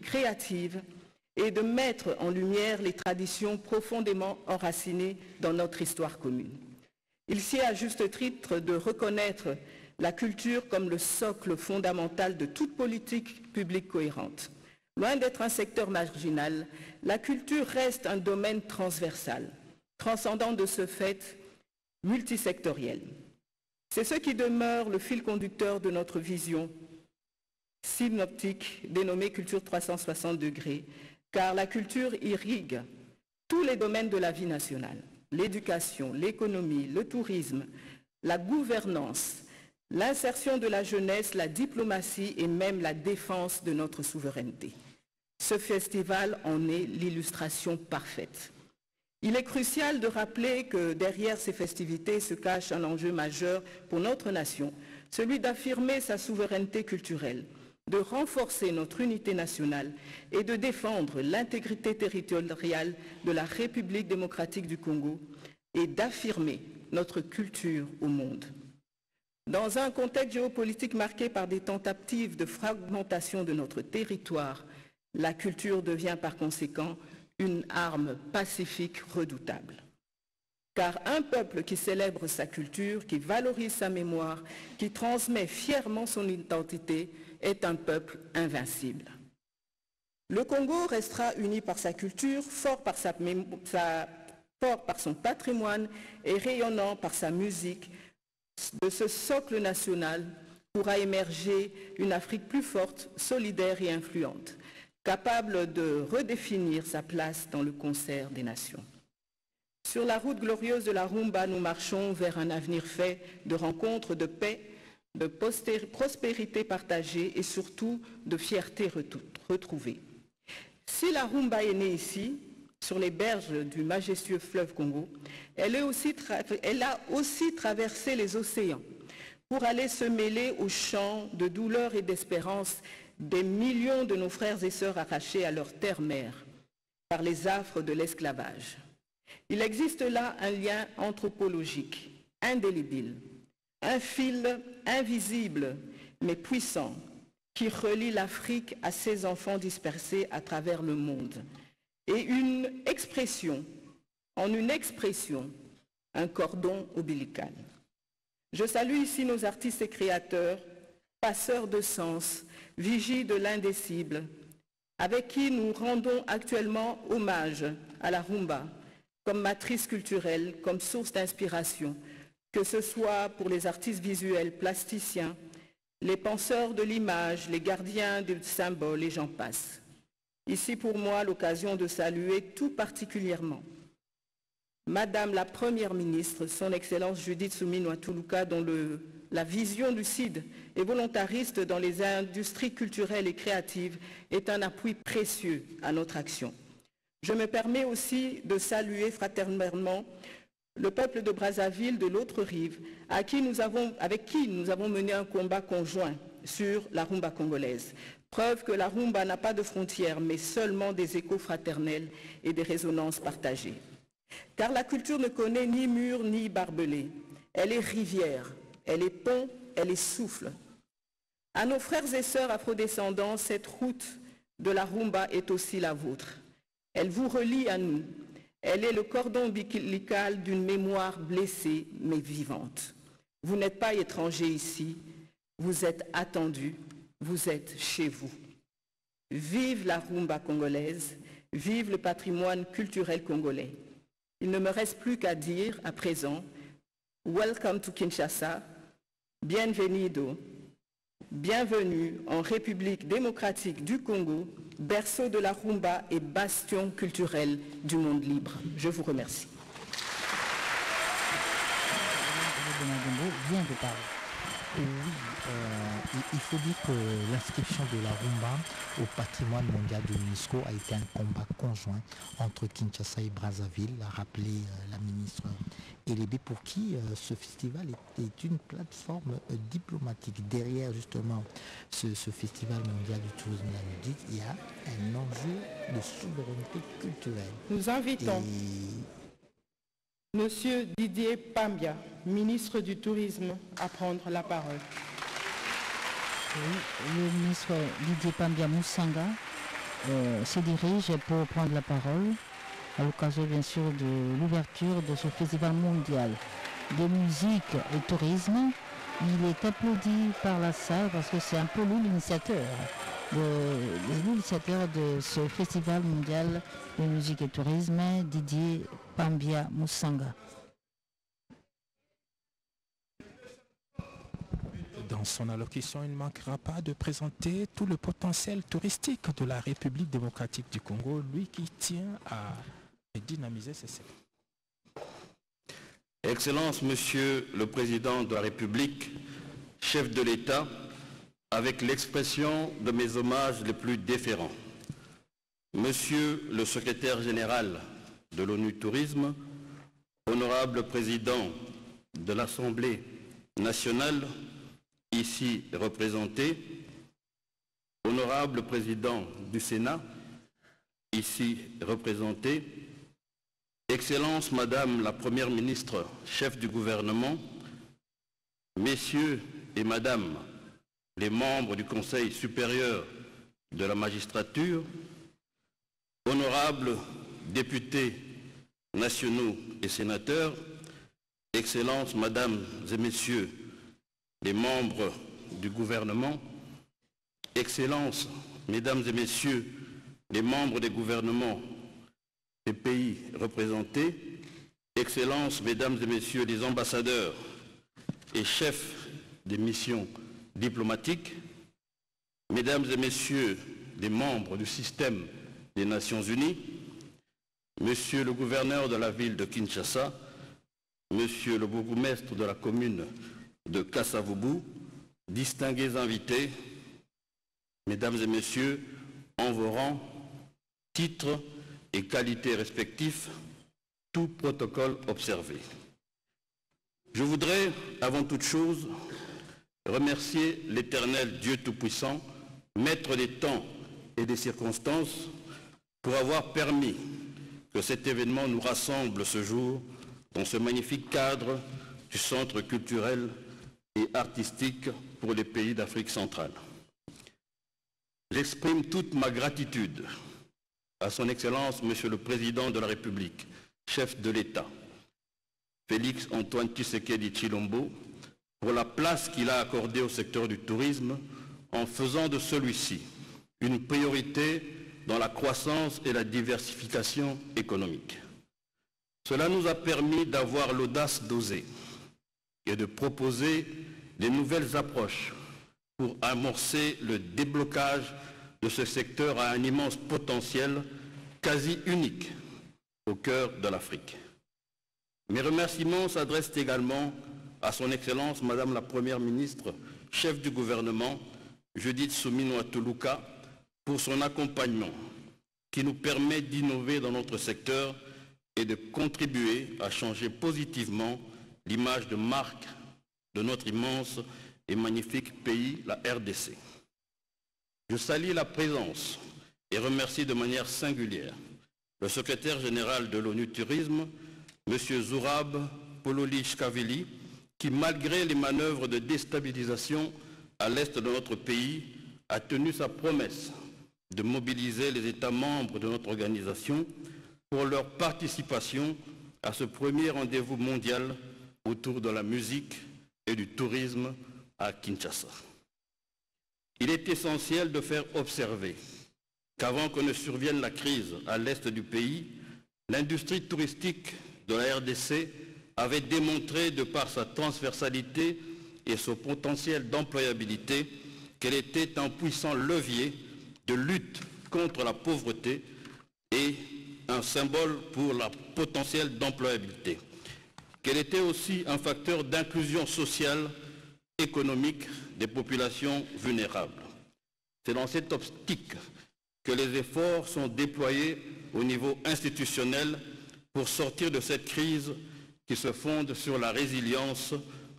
créative et de mettre en lumière les traditions profondément enracinées dans notre histoire commune. Il sied à juste titre de reconnaître la culture comme le socle fondamental de toute politique publique cohérente. Loin d'être un secteur marginal, la culture reste un domaine transversal, transcendant de ce fait multisectoriel. C'est ce qui demeure le fil conducteur de notre vision synoptique dénommée Culture 360 degrés, car la culture irrigue tous les domaines de la vie nationale, l'éducation, l'économie, le tourisme, la gouvernance, l'insertion de la jeunesse, la diplomatie et même la défense de notre souveraineté. Ce festival en est l'illustration parfaite. Il est crucial de rappeler que derrière ces festivités se cache un enjeu majeur pour notre nation, celui d'affirmer sa souveraineté culturelle, de renforcer notre unité nationale et de défendre l'intégrité territoriale de la République démocratique du Congo et d'affirmer notre culture au monde. Dans un contexte géopolitique marqué par des tentatives de fragmentation de notre territoire, la culture devient par conséquent une arme pacifique redoutable. Car un peuple qui célèbre sa culture, qui valorise sa mémoire, qui transmet fièrement son identité, est un peuple invincible. Le Congo restera uni par sa culture, fort par son patrimoine et rayonnant par sa musique. De ce socle national pourra émerger une Afrique plus forte, solidaire et influente, capable de redéfinir sa place dans le concert des nations. Sur la route glorieuse de la rumba, nous marchons vers un avenir fait de rencontres, de paix, de prospérité partagée et surtout de fierté retrouvée. Si la rumba est née ici, sur les berges du majestueux fleuve Congo, elle a aussi traversé les océans pour aller se mêler aux chants de douleur et d'espérance des millions de nos frères et sœurs arrachés à leur terre-mère par les affres de l'esclavage. Il existe là un lien anthropologique, indélébile, un fil invisible mais puissant qui relie l'Afrique à ses enfants dispersés à travers le monde. Et en une expression, un cordon ombilical. Je salue ici nos artistes et créateurs, passeurs de sens, vigies de l'indicible, avec qui nous rendons actuellement hommage à la rumba, comme matrice culturelle, comme source d'inspiration, que ce soit pour les artistes visuels, plasticiens, les penseurs de l'image, les gardiens du symbole, et j'en passe. Ici pour moi l'occasion de saluer tout particulièrement Madame la Première ministre, son Excellence Judith Suminwa Tuluka, dont la vision lucide et volontariste dans les industries culturelles et créatives est un appui précieux à notre action. Je me permets aussi de saluer fraternellement le peuple de Brazzaville de l'autre rive, avec qui nous avons mené un combat conjoint sur la rumba congolaise. Preuve que la rumba n'a pas de frontières, mais seulement des échos fraternels et des résonances partagées. Car la culture ne connaît ni mur ni barbelé. Elle est rivière, elle est pont, elle est souffle. À nos frères et sœurs afrodescendants, cette route de la rumba est aussi la vôtre. Elle vous relie à nous. Elle est le cordon ombilical d'une mémoire blessée mais vivante. Vous n'êtes pas étrangers ici, vous êtes attendus, vous êtes chez vous. Vive la rumba congolaise, vive le patrimoine culturel congolais. Il ne me reste plus qu'à dire à présent, welcome to Kinshasa, bienvenido, bienvenue en République démocratique du Congo, berceau de la rumba et bastion culturel du monde libre. Je vous remercie. Vient de parler. Oui, il faut dire que l'inscription de la rumba au patrimoine mondial de l'UNESCO a été un combat conjoint entre Kinshasa et Brazzaville, l'a rappelé la ministre Elébé, pour qui ce festival est une plateforme diplomatique. Derrière justement ce festival mondial du tourisme et de la musique, il y a un enjeu de souveraineté culturelle. Nous invitons Monsieur Didier Pambia, ministre du Tourisme, à prendre la parole. Oui, le ministre Didier Pambia Moussanga, se dirige pour prendre la parole à l'occasion bien sûr de l'ouverture de ce festival mondial de musique et tourisme. Il est applaudi par la salle parce que c'est un peu l'initiateur de ce festival mondial de musique et tourisme, Didier Pambia Moussanga. Dans son allocution, il ne manquera pas de présenter tout le potentiel touristique de la République démocratique du Congo, lui qui tient à dynamiser ces secteurs. Excellence, Monsieur le Président de la République, chef de l'État, avec l'expression de mes hommages les plus déférents. Monsieur le Secrétaire général de l'ONU Tourisme, honorable Président de l'Assemblée nationale, ici représenté, honorable Président du Sénat, ici représenté, Excellence Madame la Première ministre, chef du gouvernement, Messieurs et Madame les membres du Conseil supérieur de la magistrature, honorables députés nationaux et sénateurs, Excellences Mesdames et Messieurs les membres du gouvernement, Excellences Mesdames et Messieurs les membres des gouvernements des pays représentés, Excellences Mesdames et Messieurs les ambassadeurs et chefs des missions diplomatiques, Mesdames et Messieurs les membres du système des Nations Unies, Monsieur le gouverneur de la ville de Kinshasa, Monsieur le bourgmestre de la commune de Kassavubu, distingués invités, Mesdames et Messieurs, en vos rangs, titres et qualités respectifs, tout protocole observé. Je voudrais, avant toute chose, remercier l'Éternel Dieu Tout-Puissant, Maître des temps et des circonstances, pour avoir permis que cet événement nous rassemble ce jour dans ce magnifique cadre du Centre culturel et artistique pour les pays d'Afrique centrale. J'exprime toute ma gratitude à son Excellence, Monsieur le Président de la République, chef de l'État, Félix Antoine Tshisekedi Tshilombo, pour la place qu'il a accordée au secteur du tourisme en faisant de celui-ci une priorité dans la croissance et la diversification économique. Cela nous a permis d'avoir l'audace d'oser et de proposer des nouvelles approches pour amorcer le déblocage de ce secteur à un immense potentiel quasi unique au cœur de l'Afrique. Mes remerciements s'adressent également à son Excellence Madame la Première ministre, chef du gouvernement, Judith Suminwa Tuluka, pour son accompagnement qui nous permet d'innover dans notre secteur et de contribuer à changer positivement l'image de marque de notre immense et magnifique pays, la RDC. Je salue la présence et remercie de manière singulière le secrétaire général de l'ONU Tourisme, M. Zurab Pololi-Shkavili, qui, malgré les manœuvres de déstabilisation à l'est de notre pays, a tenu sa promesse de mobiliser les États membres de notre organisation pour leur participation à ce premier rendez-vous mondial autour de la musique et du tourisme à Kinshasa. Il est essentiel de faire observer qu'avant que ne survienne la crise à l'est du pays, l'industrie touristique de la RDC avait démontré, de par sa transversalité et son potentiel d'employabilité, qu'elle était un puissant levier de lutte contre la pauvreté et un symbole pour la potentiel d'employabilité, qu'elle était aussi un facteur d'inclusion sociale, économique des populations vulnérables. C'est dans cette optique que les efforts sont déployés au niveau institutionnel pour sortir de cette crise qui se fonde sur la résilience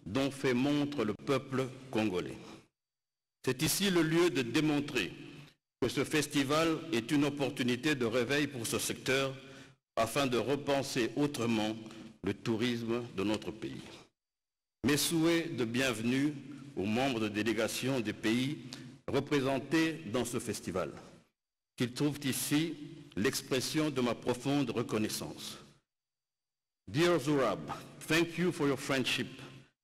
dont fait montre le peuple congolais. C'est ici le lieu de démontrer que ce festival est une opportunité de réveil pour ce secteur afin de repenser autrement le tourisme de notre pays. Mes souhaits de bienvenue aux membres de délégation des pays représentés dans ce festival. qu'ils trouvent ici l'expression de ma profonde reconnaissance. Dear Zurab, thank you for your friendship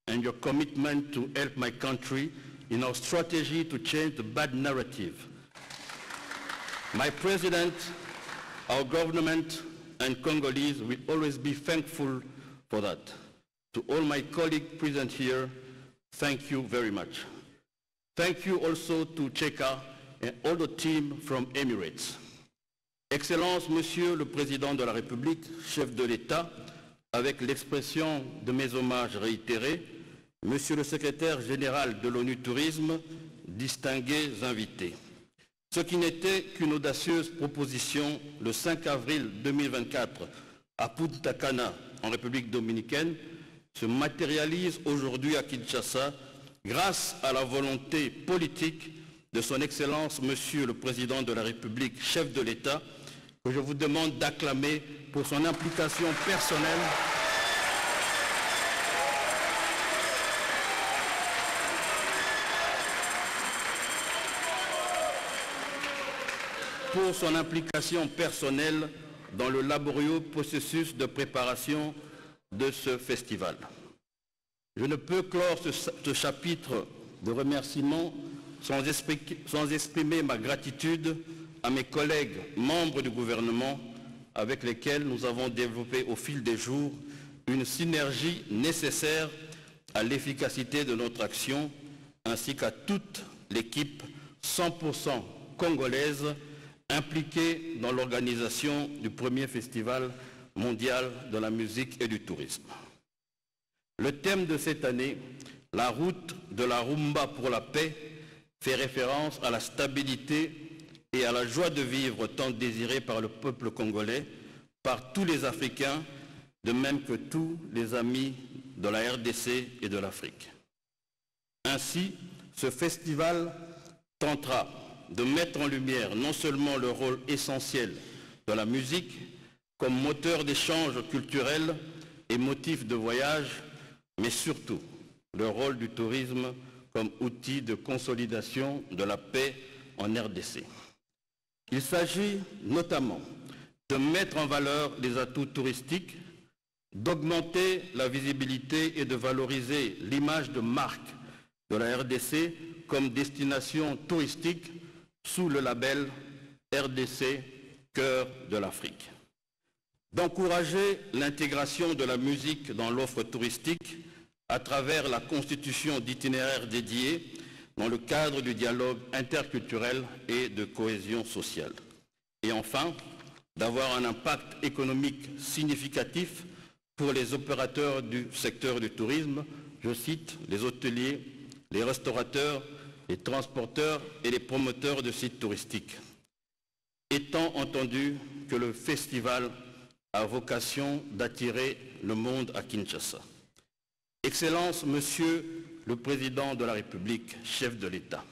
and your commitment to help my country in our strategy to change the bad narrative. My president, our government, and Congolese will always be thankful for that. To all my colleagues present here, thank you very much. Thank you also to Cheka and all the team from Emirates. Excellence, Monsieur le Président de la République, chef de l'État, avec l'expression de mes hommages réitérés, Monsieur le Secrétaire général de l'ONU Tourisme, distingués invités. Ce qui n'était qu'une audacieuse proposition le 5 avril 2024 à Punta Cana, en République dominicaine, se matérialise aujourd'hui à Kinshasa grâce à la volonté politique de son Excellence, Monsieur le Président de la République, chef de l'État, que je vous demande d'acclamer pour son implication personnelle dans le laborieux processus de préparation de ce festival. Je ne peux clore ce chapitre de remerciements sans exprimer ma gratitude à mes collègues membres du gouvernement avec lesquels nous avons développé au fil des jours une synergie nécessaire à l'efficacité de notre action, ainsi qu'à toute l'équipe 100% congolaise impliquée dans l'organisation du premier festival mondial de la musique et du tourisme. Le thème de cette année, la route de la rumba pour la paix, fait référence à la stabilité et à la joie de vivre tant désirée par le peuple congolais, par tous les Africains, de même que tous les amis de la RDC et de l'Afrique. Ainsi, ce festival tentera de mettre en lumière non seulement le rôle essentiel de la musique comme moteur d'échanges culturels et motif de voyage, mais surtout le rôle du tourisme comme outil de consolidation de la paix en RDC. Il s'agit notamment de mettre en valeur les atouts touristiques, d'augmenter la visibilité et de valoriser l'image de marque de la RDC comme destination touristique sous le label RDC Cœur de l'Afrique. D'encourager l'intégration de la musique dans l'offre touristique à travers la constitution d'itinéraires dédiés dans le cadre du dialogue interculturel et de cohésion sociale. Et enfin, d'avoir un impact économique significatif pour les opérateurs du secteur du tourisme, je cite les hôteliers, les restaurateurs, les transporteurs et les promoteurs de sites touristiques, étant entendu que le festival a vocation d'attirer le monde à Kinshasa. Excellence, Monsieur le Président de la République, chef de l'État,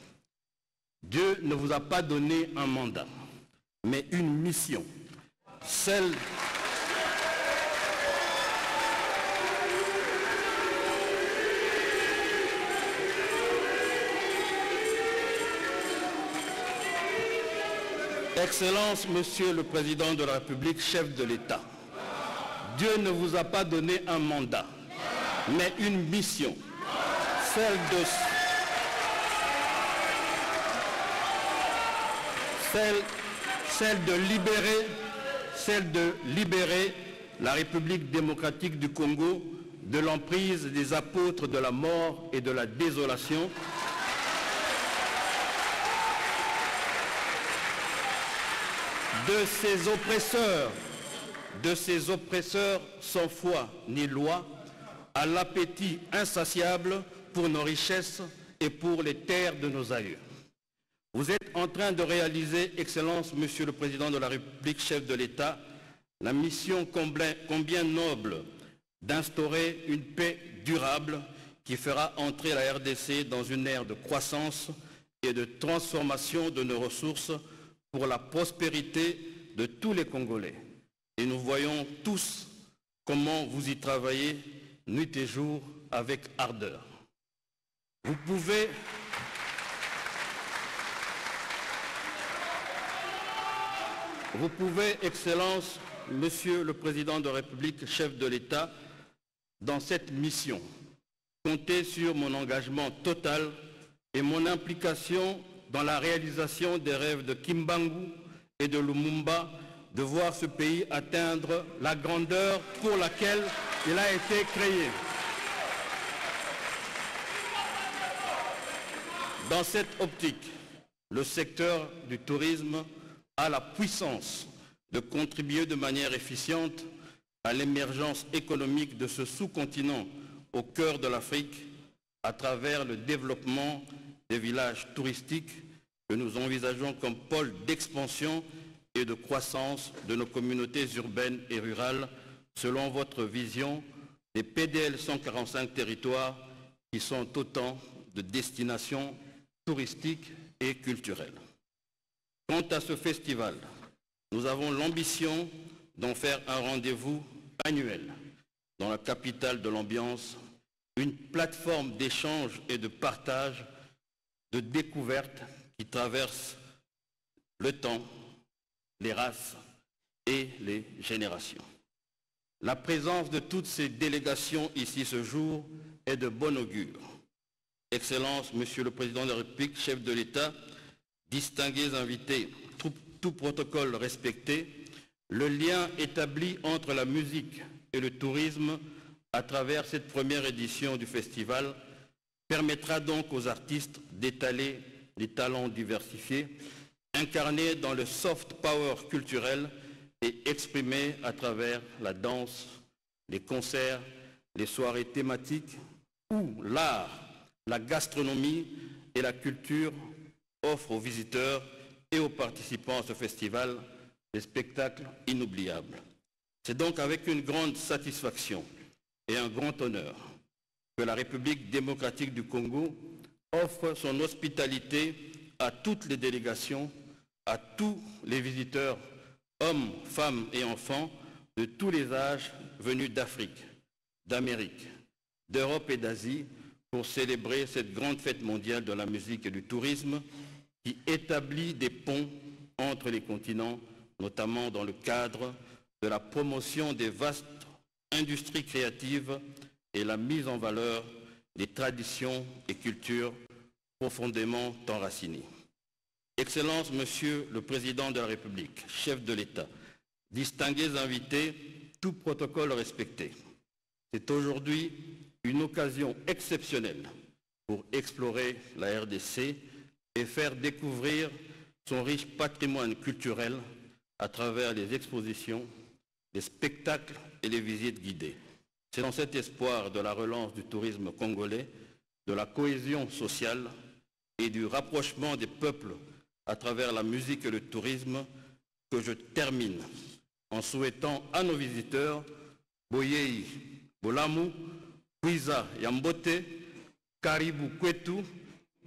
Dieu ne vous a pas donné un mandat, mais une mission, celle Excellence, Monsieur le Président de la République, chef de l'État, Dieu ne vous a pas donné un mandat, mais une mission, celle de libérer la République démocratique du Congo de l'emprise des apôtres de la mort et de la désolation, de ces oppresseurs sans foi ni loi, à l'appétit insatiable pour nos richesses et pour les terres de nos aïeux. Vous êtes en train de réaliser, Excellence, Monsieur le Président de la République, chef de l'État, la mission combien noble d'instaurer une paix durable qui fera entrer la RDC dans une ère de croissance et de transformation de nos ressources pour la prospérité de tous les Congolais. Et nous voyons tous comment vous y travaillez nuit et jour avec ardeur. Vous pouvez Vous pouvez, Excellence, Monsieur le Président de la République, chef de l'État, dans cette mission, compter sur mon engagement total et mon implication dans la réalisation des rêves de Kimbangu et de Lumumba, de voir ce pays atteindre la grandeur pour laquelle il a été créé. Dans cette optique, le secteur du tourisme a la puissance de contribuer de manière efficiente à l'émergence économique de ce sous-continent au cœur de l'Afrique à travers le développement des villages touristiques que nous envisageons comme pôle d'expansion et de croissance de nos communautés urbaines et rurales selon votre vision des PDL 145 territoires qui sont autant de destinations touristiques et culturelles. Quant à ce festival, nous avons l'ambition d'en faire un rendez-vous annuel dans la capitale de l'ambiance, une plateforme d'échange et de partage, de découverte qui traverse le temps, les races et les générations. La présence de toutes ces délégations ici ce jour est de bon augure. Excellence, Monsieur le Président de la République, chef de l'État, distingués invités, tout protocole respecté, le lien établi entre la musique et le tourisme à travers cette première édition du festival permettra donc aux artistes d'étaler les talents diversifiés, incarnés dans le soft power culturel et exprimés à travers la danse, les concerts, les soirées thématiques où l'art, la gastronomie et la culture offrent aux visiteurs et aux participants à ce festival des spectacles inoubliables. C'est donc avec une grande satisfaction et un grand honneur que la République démocratique du Congo offre son hospitalité à toutes les délégations, à tous les visiteurs, hommes, femmes et enfants de tous les âges venus d'Afrique, d'Amérique, d'Europe et d'Asie pour célébrer cette grande fête mondiale de la musique et du tourisme qui établit des ponts entre les continents, notamment dans le cadre de la promotion des vastes industries créatives et la mise en valeur des traditions et cultures profondément enracinées. Excellence, Monsieur le Président de la République, chef de l'État, distingués invités, tout protocole respecté. C'est aujourd'hui une occasion exceptionnelle pour explorer la RDC et faire découvrir son riche patrimoine culturel à travers les expositions, les spectacles et les visites guidées. C'est dans cet espoir de la relance du tourisme congolais, de la cohésion sociale et du rapprochement des peuples à travers la musique et le tourisme que je termine en souhaitant à nos visiteurs Boyei Bolamu, Kwiza Yambote, Karibu Kwetu,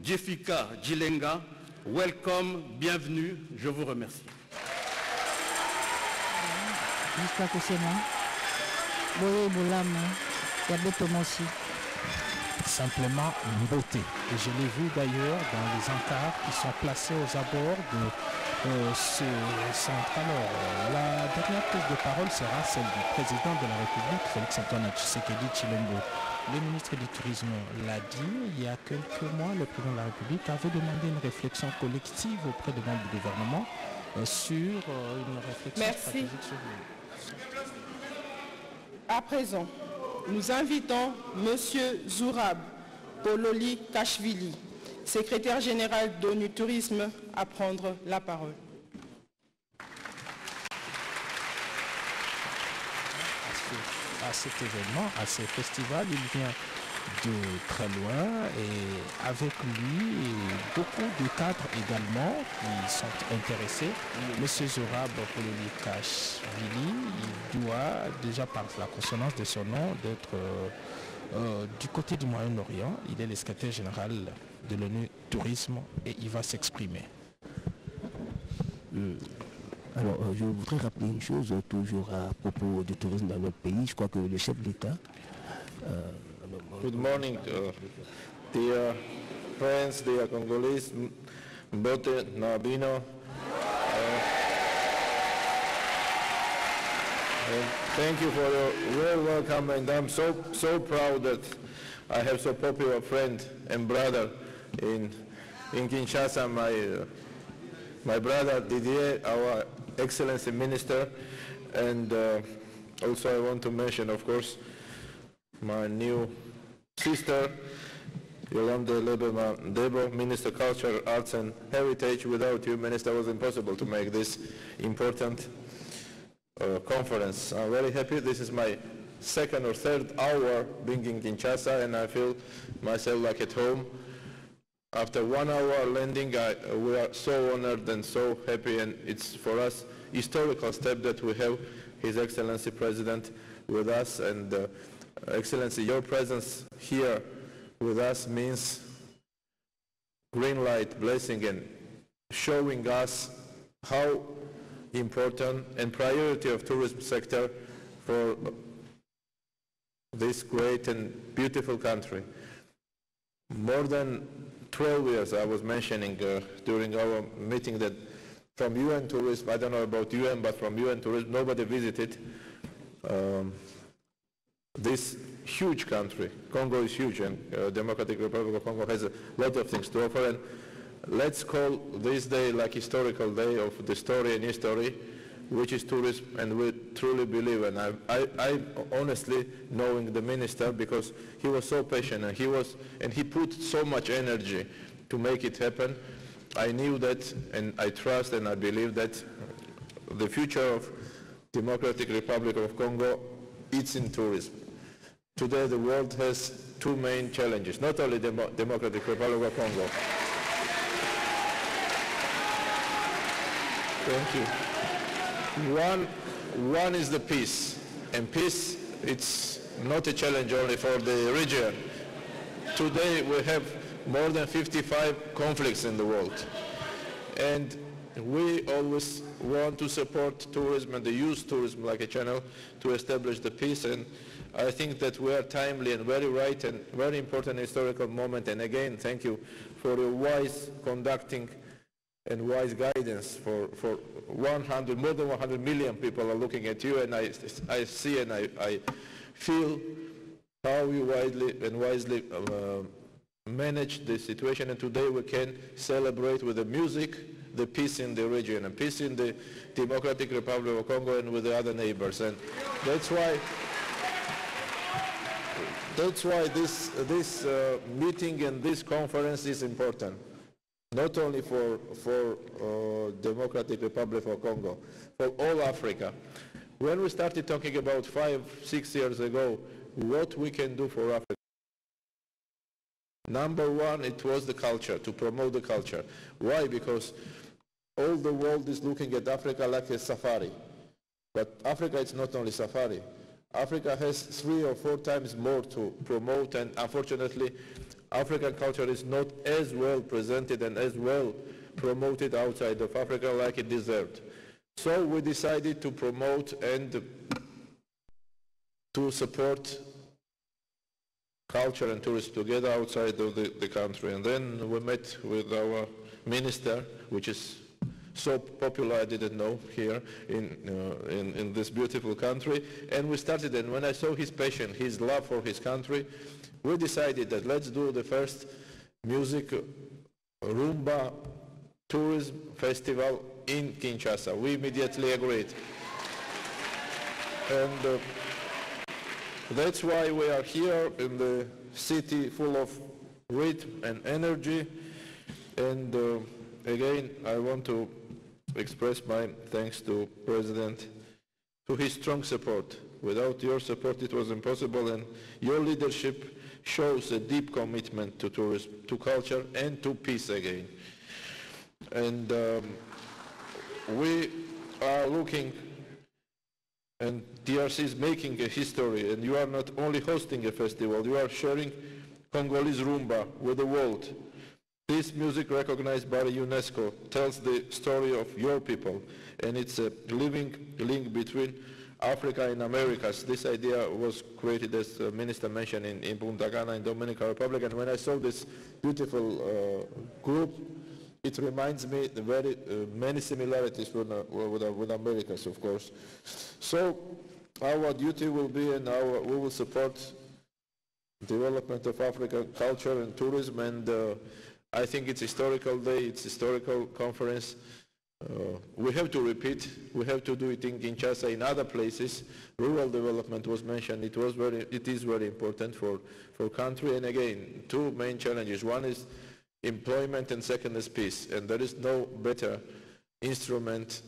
Jefika Jilenga, welcome, bienvenue, je vous remercie. Simplement une beauté. Et je l'ai vu d'ailleurs dans les encarts qui sont placés aux abords de ce centre. Alors, la dernière prise de parole sera celle du président de la République, Félix-Antoine Tshisekedi Tshilombo. Le ministre du Tourisme l'a dit, il y a quelques mois, le président de la République avait demandé une réflexion collective auprès des membres du gouvernement sur une réflexion stratégique sur le... À présent, nous invitons M. Zourab Pololi Kashvili, secrétaire général d'ONU Tourisme, à prendre la parole. À cet événement, à ce festival, il vient de très loin et avec lui beaucoup de cadres également qui sont intéressés. Monsieur Zourab Pololi Kashvili, il doit déjà par la consonance de son nom d'être du côté du Moyen-Orient. Il est le secrétaire général de l'ONU Tourisme et il va s'exprimer. Alors, je voudrais rappeler une chose, toujours à propos du tourisme dans notre pays. Je crois que le chef de l'État... Good morning, dear friends, dear Congolese, Mbote Nabino. Thank you for your very welcome, and I'm so proud that I have so popular friend and brother in Kinshasa, my brother Didier, our Excellency Minister, and also I want to mention, of course, my new sister, Yolande Debo, Minister Culture, Arts and Heritage. Without you, Minister, it was impossible to make this important conference. I'm very happy. This is my second or third hour being in Kinshasa, and I feel myself like at home. After 1 hour landing, we are so honored and so happy, and it's for us historical step that we have His Excellency President with us. And Excellency, your presence here with us means green light, blessing, and showing us how important and priority of tourism sector for this great and beautiful country. More than 12 years, I was mentioning during our meeting that from UN tourism, I don't know about UN, but from UN tourism, nobody visited this huge country. Congo is huge, and Democratic Republic of Congo has a lot of things to offer. And let's call this day like historical day of the story and history, which is tourism, and we truly believe. And I honestly knowing the minister, because he was so patient and he put so much energy to make it happen. I knew that, and I trust and I believe that the future of Democratic Republic of Congo, it's in tourism. Today the world has two main challenges, not only Democratic Republic of Congo. Thank you. One is the peace, and peace, it's not a challenge only for the region. Today we have more than 55 conflicts in the world, and we always want to support tourism and use tourism like a channel to establish the peace. And I think that we are timely and very right and very important historical moment. And again, thank you for your wise conducting and wise guidance for more than 100 million people are looking at you, and I see and I feel how you wisely manage the situation. And today we can celebrate with the music the peace in the region and peace in the Democratic Republic of Congo and with the other neighbors. And that's why this meeting and this conference is important, not only for Democratic Republic of Congo, for all Africa. When we started talking about 5-6 years ago, what we can do for Africa, number one, it was the culture, to promote the culture. Why? Because all the world is looking at Africa like a safari. But Africa is not only safari. Africa has 3 or 4 times more to promote, and unfortunately, African culture is not as well presented and as well promoted outside of Africa like it deserved. So we decided to promote and to support culture and tourism together outside of the country. And then we met with our minister, which is so popular, I didn't know, here in this beautiful country. And we started, and when I saw his passion, his love for his country, we decided that let's do the first music Rumba tourism festival in Kinshasa. We immediately agreed. And that's why we are here in the city full of rhythm and energy. And again, I want to express my thanks to President, to his strong support. Without your support it was impossible, and your leadership shows a deep commitment to tourism, to culture, and to peace again. And we are looking, and DRC is making a history, and you are not only hosting a festival, you are sharing Congolese rumba with the world. This music, recognized by UNESCO, tells the story of your people, and it's a living link between Africa and Americas. This idea was created, as the minister mentioned, in Punta Cana in Dominican Republic, and when I saw this beautiful group, it reminds me the very many similarities with Americas, of course. So our duty will be, and we will support development of African culture and tourism, and I think it's historical day, it's historical conference. We have to repeat, we have to do it in Kinshasa, in other places. Rural development was mentioned, it is very important for country, and again, two main challenges. One is employment and second is peace, and there is no better instrument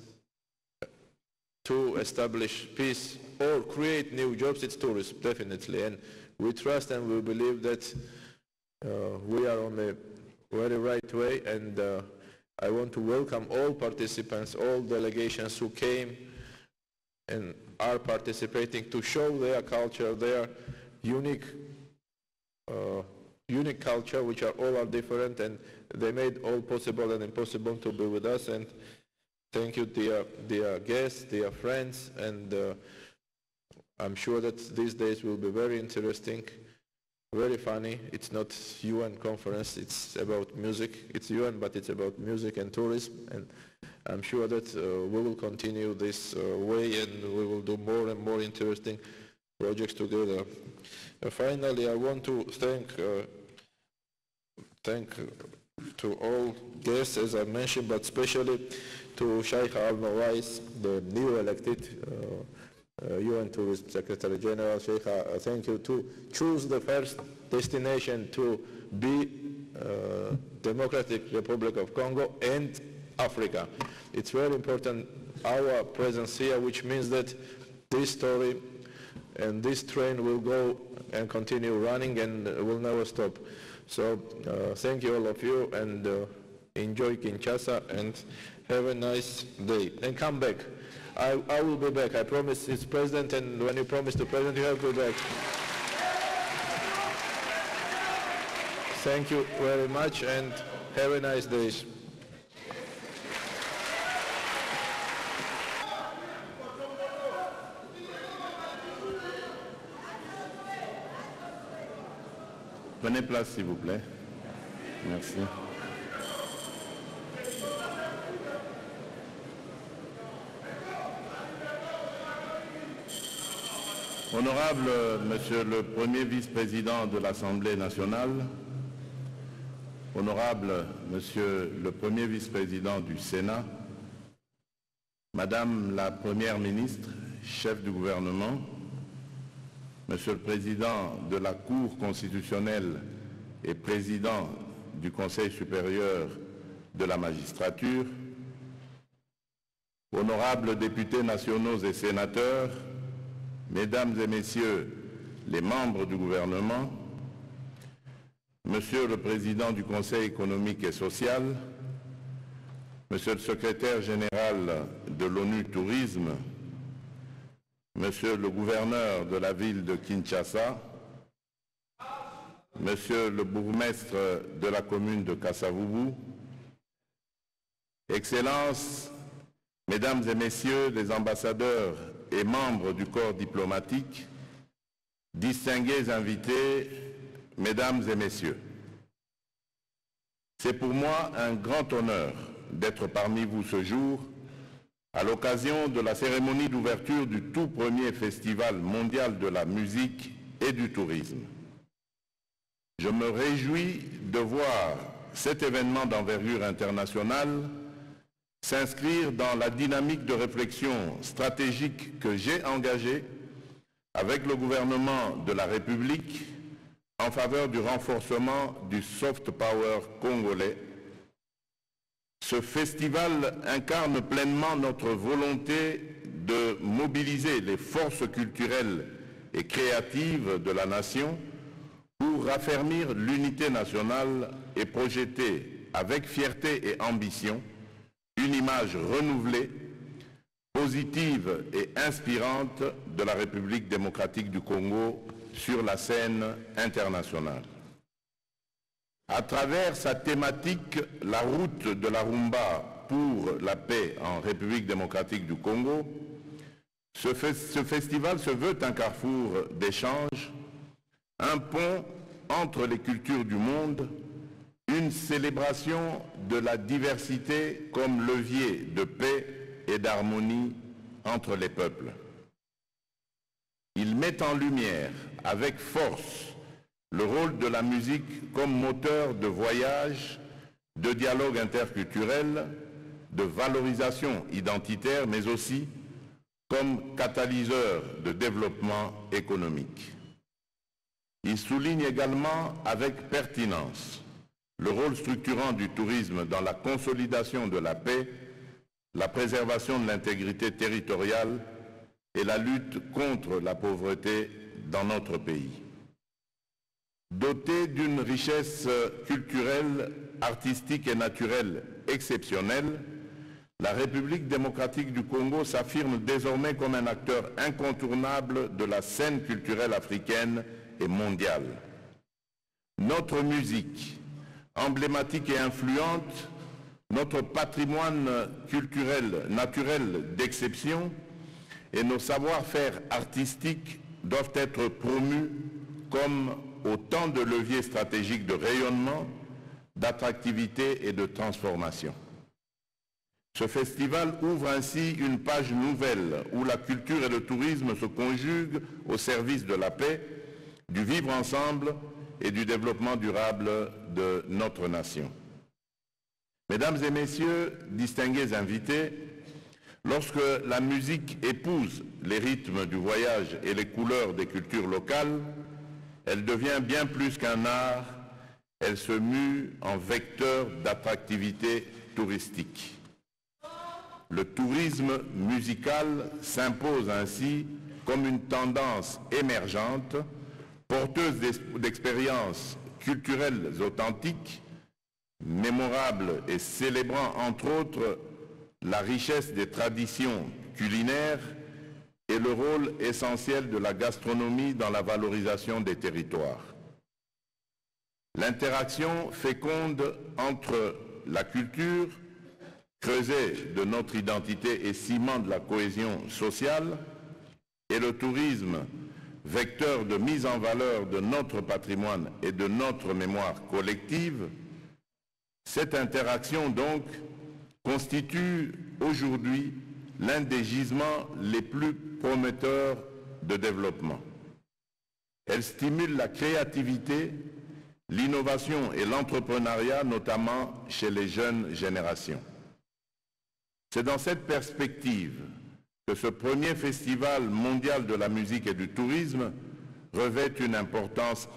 to establish peace or create new jobs. It's tourism, definitely, and we trust and we believe that we are on the very right way, and I want to welcome all participants, all delegations who came and are participating to show their culture, their unique culture, which all are different, and they made all possible and impossible to be with us. And thank you, dear guests, dear friends, and I'm sure that these days will be very interesting, very funny. It's not UN conference, it's about music. It's UN, but it's about music and tourism, and I'm sure that we will continue this way, and we will do more and more interesting projects together. Finally, I want to thank to all guests, as I mentioned, but especially to Sheikh Al-Nawais, the new elected UN Tourism Secretary General. Sheikh, thank you to choose the first destination to be Democratic Republic of Congo and Africa. It's very important, our presence here, which means that this story and this train will go and continue running and will never stop. So thank you all of you, and enjoy Kinshasa and have a nice day. And come back. I will be back. I promise it's President, and when you promise to President, you have to be back. Thank you very much, and have a nice day. Prenez place, s'il vous plaît. Merci. Honorable Monsieur le Premier vice-président de l'Assemblée nationale, honorable Monsieur le Premier vice-président du Sénat, Madame la Première ministre, chef du gouvernement, Monsieur le Président de la Cour constitutionnelle et Président du Conseil supérieur de la magistrature, honorables députés nationaux et sénateurs, Mesdames et Messieurs les membres du gouvernement, Monsieur le Président du Conseil économique et social, Monsieur le Secrétaire général de l'ONU Tourisme, Monsieur le gouverneur de la ville de Kinshasa, Monsieur le bourgmestre de la commune de Kasavubu, Excellences, Mesdames et Messieurs les ambassadeurs et membres du corps diplomatique, distingués invités, Mesdames et Messieurs. C'est pour moi un grand honneur d'être parmi vous ce jour à l'occasion de la cérémonie d'ouverture du tout premier Festival mondial de la musique et du tourisme. Je me réjouis de voir cet événement d'envergure internationale s'inscrire dans la dynamique de réflexion stratégique que j'ai engagée avec le gouvernement de la République en faveur du renforcement du soft power congolais. Ce festival incarne pleinement notre volonté de mobiliser les forces culturelles et créatives de la nation pour raffermir l'unité nationale et projeter avec fierté et ambition une image renouvelée, positive et inspirante de la République démocratique du Congo sur la scène internationale. À travers sa thématique « La route de la rumba pour la paix en République démocratique du Congo », ce festival se veut un carrefour d'échanges, un pont entre les cultures du monde, une célébration de la diversité comme levier de paix et d'harmonie entre les peuples. Il met en lumière avec force le rôle de la musique comme moteur de voyage, de dialogue interculturel, de valorisation identitaire, mais aussi comme catalyseur de développement économique. Il souligne également avec pertinence le rôle structurant du tourisme dans la consolidation de la paix, la préservation de l'intégrité territoriale et la lutte contre la pauvreté dans notre pays. Doté d'une richesse culturelle, artistique et naturelle exceptionnelle, la République démocratique du Congo s'affirme désormais comme un acteur incontournable de la scène culturelle africaine et mondiale. Notre musique, emblématique et influente, notre patrimoine culturel naturel d'exception et nos savoir-faire artistiques doivent être promus comme autant de leviers stratégiques de rayonnement, d'attractivité et de transformation. Ce festival ouvre ainsi une page nouvelle où la culture et le tourisme se conjuguent au service de la paix, du vivre ensemble et du développement durable de notre nation. Mesdames et messieurs, distingués invités, lorsque la musique épouse les rythmes du voyage et les couleurs des cultures locales, elle devient bien plus qu'un art, elle se mue en vecteur d'attractivité touristique. Le tourisme musical s'impose ainsi comme une tendance émergente, porteuse d'expériences culturelles authentiques, mémorables et célébrant entre autres la richesse des traditions culinaires et le rôle essentiel de la gastronomie dans la valorisation des territoires. L'interaction féconde entre la culture, creuset de notre identité et ciment de la cohésion sociale, et le tourisme, vecteur de mise en valeur de notre patrimoine et de notre mémoire collective, cette interaction donc constitue aujourd'hui l'un des gisements les plus prometteurs de développement. Elle stimule la créativité, l'innovation et l'entrepreneuriat, notamment chez les jeunes générations. C'est dans cette perspective que ce premier festival mondial de la musique et du tourisme revêt une importance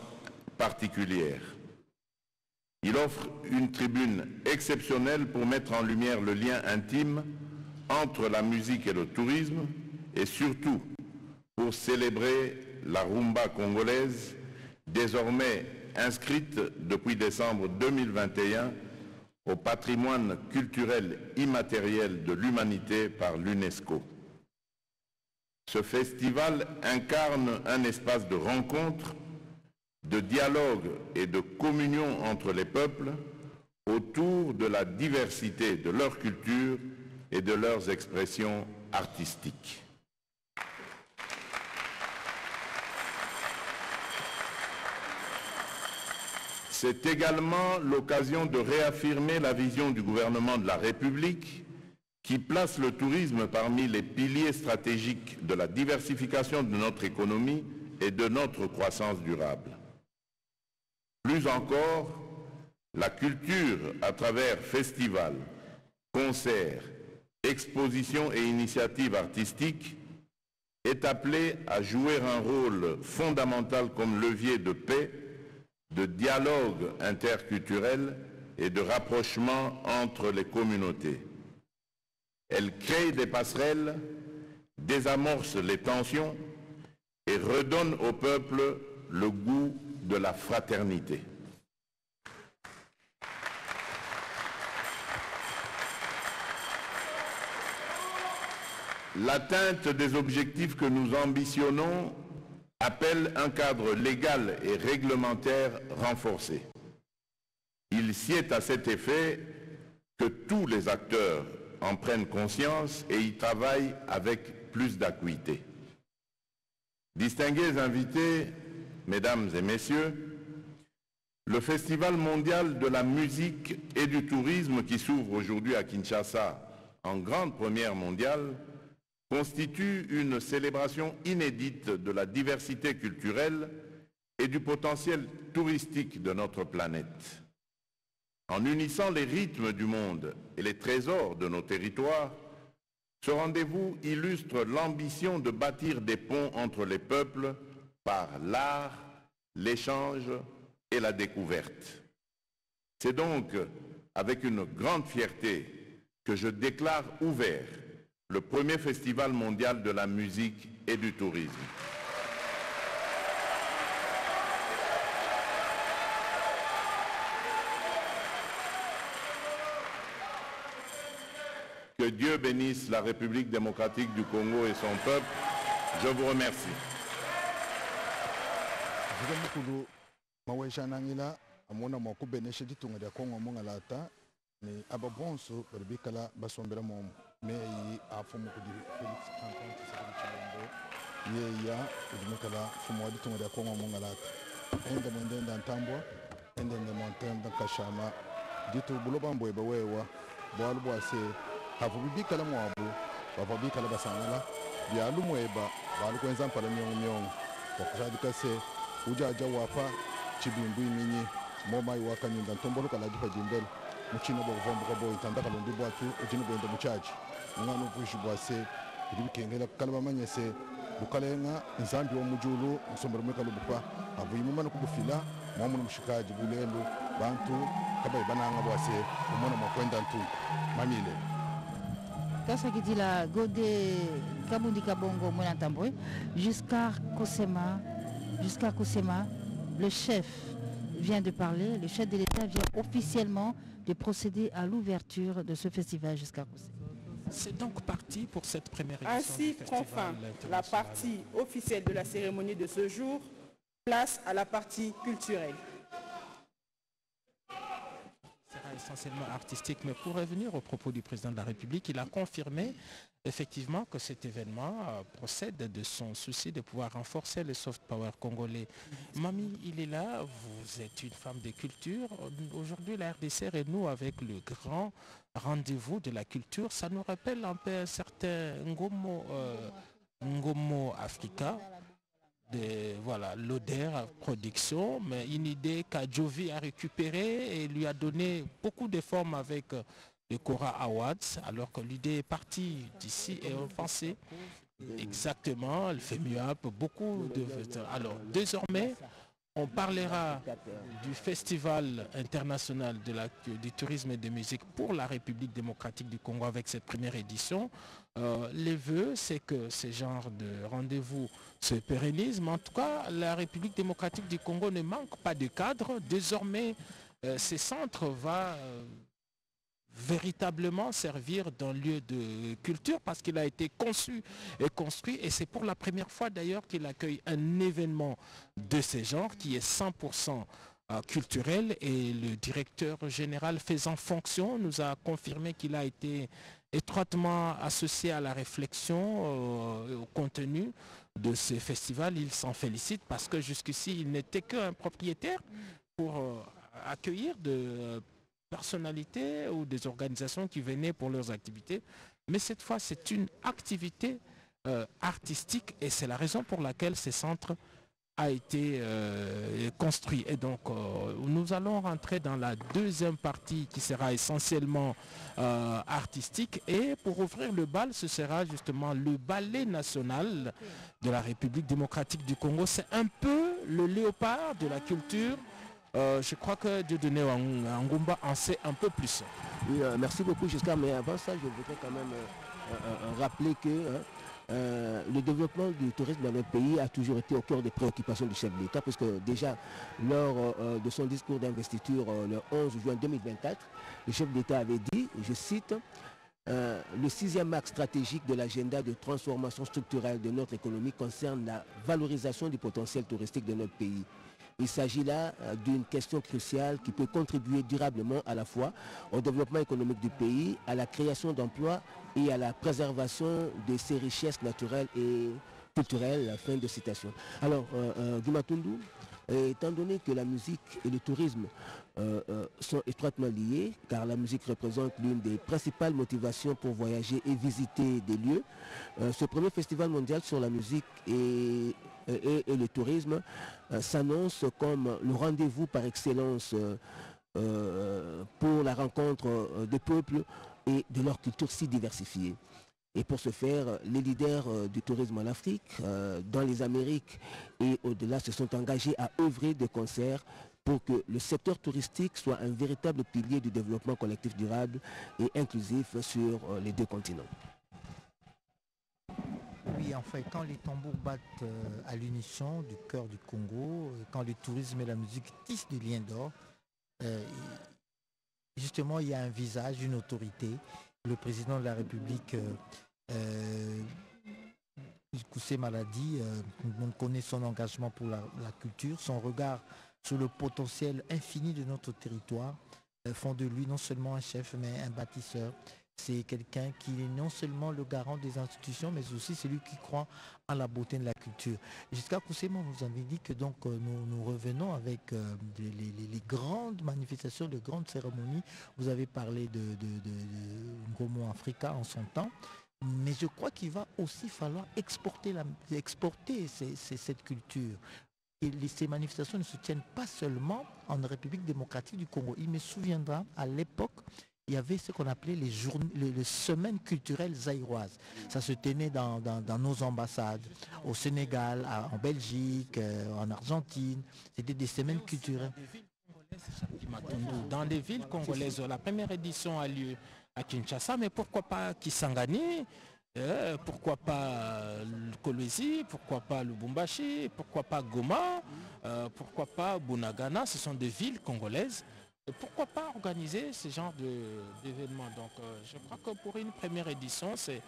particulière. Il offre une tribune exceptionnelle pour mettre en lumière le lien intime entre la musique et le tourisme et surtout pour célébrer la rumba congolaise, désormais inscrite depuis décembre 2021 au patrimoine culturel immatériel de l'humanité par l'UNESCO. Ce festival incarne un espace de rencontre, de dialogue et de communion entre les peuples autour de la diversité de leur culture et de leurs expressions artistiques. C'est également l'occasion de réaffirmer la vision du gouvernement de la République qui place le tourisme parmi les piliers stratégiques de la diversification de notre économie et de notre croissance durable. Plus encore, la culture à travers festivals, concerts, expositions et initiatives artistiques est appelée à jouer un rôle fondamental comme levier de paix, de dialogue interculturel et de rapprochement entre les communautés. Elle crée des passerelles, désamorce les tensions et redonne au peuple le goût de la fraternité. L'atteinte des objectifs que nous ambitionnons appelle un cadre légal et réglementaire renforcé. Il sied à cet effet que tous les acteurs en prennent conscience et y travaillent avec plus d'acuité. Distingués invités, mesdames et messieurs, le Festival mondial de la musique et du tourisme qui s'ouvre aujourd'hui à Kinshasa en grande première mondiale constitue une célébration inédite de la diversité culturelle et du potentiel touristique de notre planète. En unissant les rythmes du monde et les trésors de nos territoires, ce rendez-vous illustre l'ambition de bâtir des ponts entre les peuples par l'art, l'échange et la découverte. C'est donc avec une grande fierté que je déclare ouvert le premier festival mondial de la musique et du tourisme. Que Dieu bénisse la République démocratique du Congo et son peuple. Je vous remercie. ni aba bonso berbikala basombera mom me yi afumu kudi Felix Antoine Tshisekedi Tshilombo ye ya udimikala fumu wadi tunga ko ngomo ngalata ende mwende ndantambwa ende ndemantenda kashama ditu buloba mboye bawewa bwalu bwase hafu bibikala mwabu bava bikala basangala byalu mweba balu kwenza mpala myongo wakusadika se ujaja wapa chibimbu iminyi moma iwaka nyinga ntombolo kala dipa jimbele muchino bo vombo ko boy tanda kalondi bwatu ujini bwende muchaji ngano vushi bwase ibikengela kalaba manyese bukalenga nzambi wa mujulu nsombero meka lubupa avuyi mumana kubufila mwamu mushikaji bulendo bantu kabaye bananga bwase umona mwakwenda ntu mamile Kasa qui dit la Godé Kabundi Kabongo Mona Tamboué jusqu'à Kosema, le chef vient de parler, le chef de l'État vient officiellement de procéder à l'ouverture de ce festival jusqu'à Kosema. C'est donc parti pour cette première édition. Ainsi prend fin la partie officielle de la cérémonie de ce jour, place à la partie culturelle. Essentiellement artistique, mais pour revenir au propos du président de la République, il a confirmé effectivement que cet événement procède de son souci de pouvoir renforcer le soft power congolais. Mamie, il est là, vous êtes une femme de culture. Aujourd'hui, la RDC renoue avec le grand rendez-vous de la culture. Ça nous rappelle un peu un certain Ngomo Africa. Voilà, l'Oder production, mais une idée qu'Adjovi a récupérée et lui a donné beaucoup de formes avec le Cora Awards, alors que l'idée est partie d'ici et on pensait exactement, elle fait mieux beaucoup de... Alors désormais, on parlera du Festival international du tourisme et de musique pour la République démocratique du Congo avec cette première édition. Les vœux, c'est que ce genre de rendez-vous se pérennise, mais en tout cas, la République démocratique du Congo ne manque pas de cadre. Désormais, ce centre va véritablement servir d'un lieu de culture parce qu'il a été conçu et construit et c'est pour la première fois d'ailleurs qu'il accueille un événement de ce genre qui est 100% culturel et le directeur général faisant fonction nous a confirmé qu'il a été étroitement associé à la réflexion et au contenu de ce festival. Il s'en félicite parce que jusqu'ici il n'était qu'un propriétaire pour accueillir de personnalités ou des organisations qui venaient pour leurs activités. Mais cette fois, c'est une activité artistique et c'est la raison pour laquelle ce centre a été construit. Et donc, nous allons rentrer dans la deuxième partie qui sera essentiellement artistique. Et pour ouvrir le bal, ce sera justement le ballet national de la République démocratique du Congo. C'est un peu le léopard de la culture. Je crois que Dieudonné Ngumba en sait un peu plus. Oui, merci beaucoup Giscard, mais avant ça, je voudrais quand même rappeler que le développement du tourisme dans notre pays a toujours été au cœur des préoccupations du chef de l'État, parce que déjà, lors de son discours d'investiture le 11 juin 2024, le chef de l'État avait dit, je cite, le 6e axe stratégique de l'agenda de transformation structurelle de notre économie concerne la valorisation du potentiel touristique de notre pays. Il s'agit là d'une question cruciale qui peut contribuer durablement à la fois au développement économique du pays, à la création d'emplois et à la préservation de ses richesses naturelles et culturelles. Fin de citation. Alors, Gumatundu, Et étant donné que la musique et le tourisme sont étroitement liés, car la musique représente l'une des principales motivations pour voyager et visiter des lieux, ce premier festival mondial sur la musique et le tourisme s'annonce comme le rendez-vous par excellence pour la rencontre des peuples et de leur culture si diversifiée. Et pour ce faire, les leaders du tourisme en Afrique, dans les Amériques et au-delà, se sont engagés à œuvrer de concert pour que le secteur touristique soit un véritable pilier du développement collectif durable et inclusif sur les deux continents. Oui, en fait, quand les tambours battent à l'unisson du cœur du Congo, quand le tourisme et la musique tissent du lien d'or, justement, il y a un visage, une autorité. Le président de la République, Koussé Maladi, on connaît son engagement pour la culture, son regard sur le potentiel infini de notre territoire, font de lui non seulement un chef, mais un bâtisseur. C'est quelqu'un qui est non seulement le garant des institutions, mais aussi celui qui croit en la beauté de la culture. Jusqu'à Koussé, vous avez dit que donc nous revenons avec les grandes manifestations, les grandes cérémonies. Vous avez parlé de Ngomo Africa en son temps. Mais je crois qu'il va aussi falloir exporter cette culture. Et ces manifestations ne se tiennent pas seulement en République démocratique du Congo. Il me souviendra, à l'époque, il y avait ce qu'on appelait les semaines culturelles zaïroises. Ça se tenait dans nos ambassades, au Sénégal, en Belgique, en Argentine. C'était des semaines culturelles. Dans les villes congolaises, la première édition a lieu à Kinshasa, mais pourquoi pas Kisangani, pourquoi pas Kolwezi, pourquoi pas Lubumbashi, pourquoi pas Goma, pourquoi pas Bunagana, ce sont des villes congolaises. Pourquoi pas organiser ce genre d'événements? Donc je crois que pour une première édition, c'est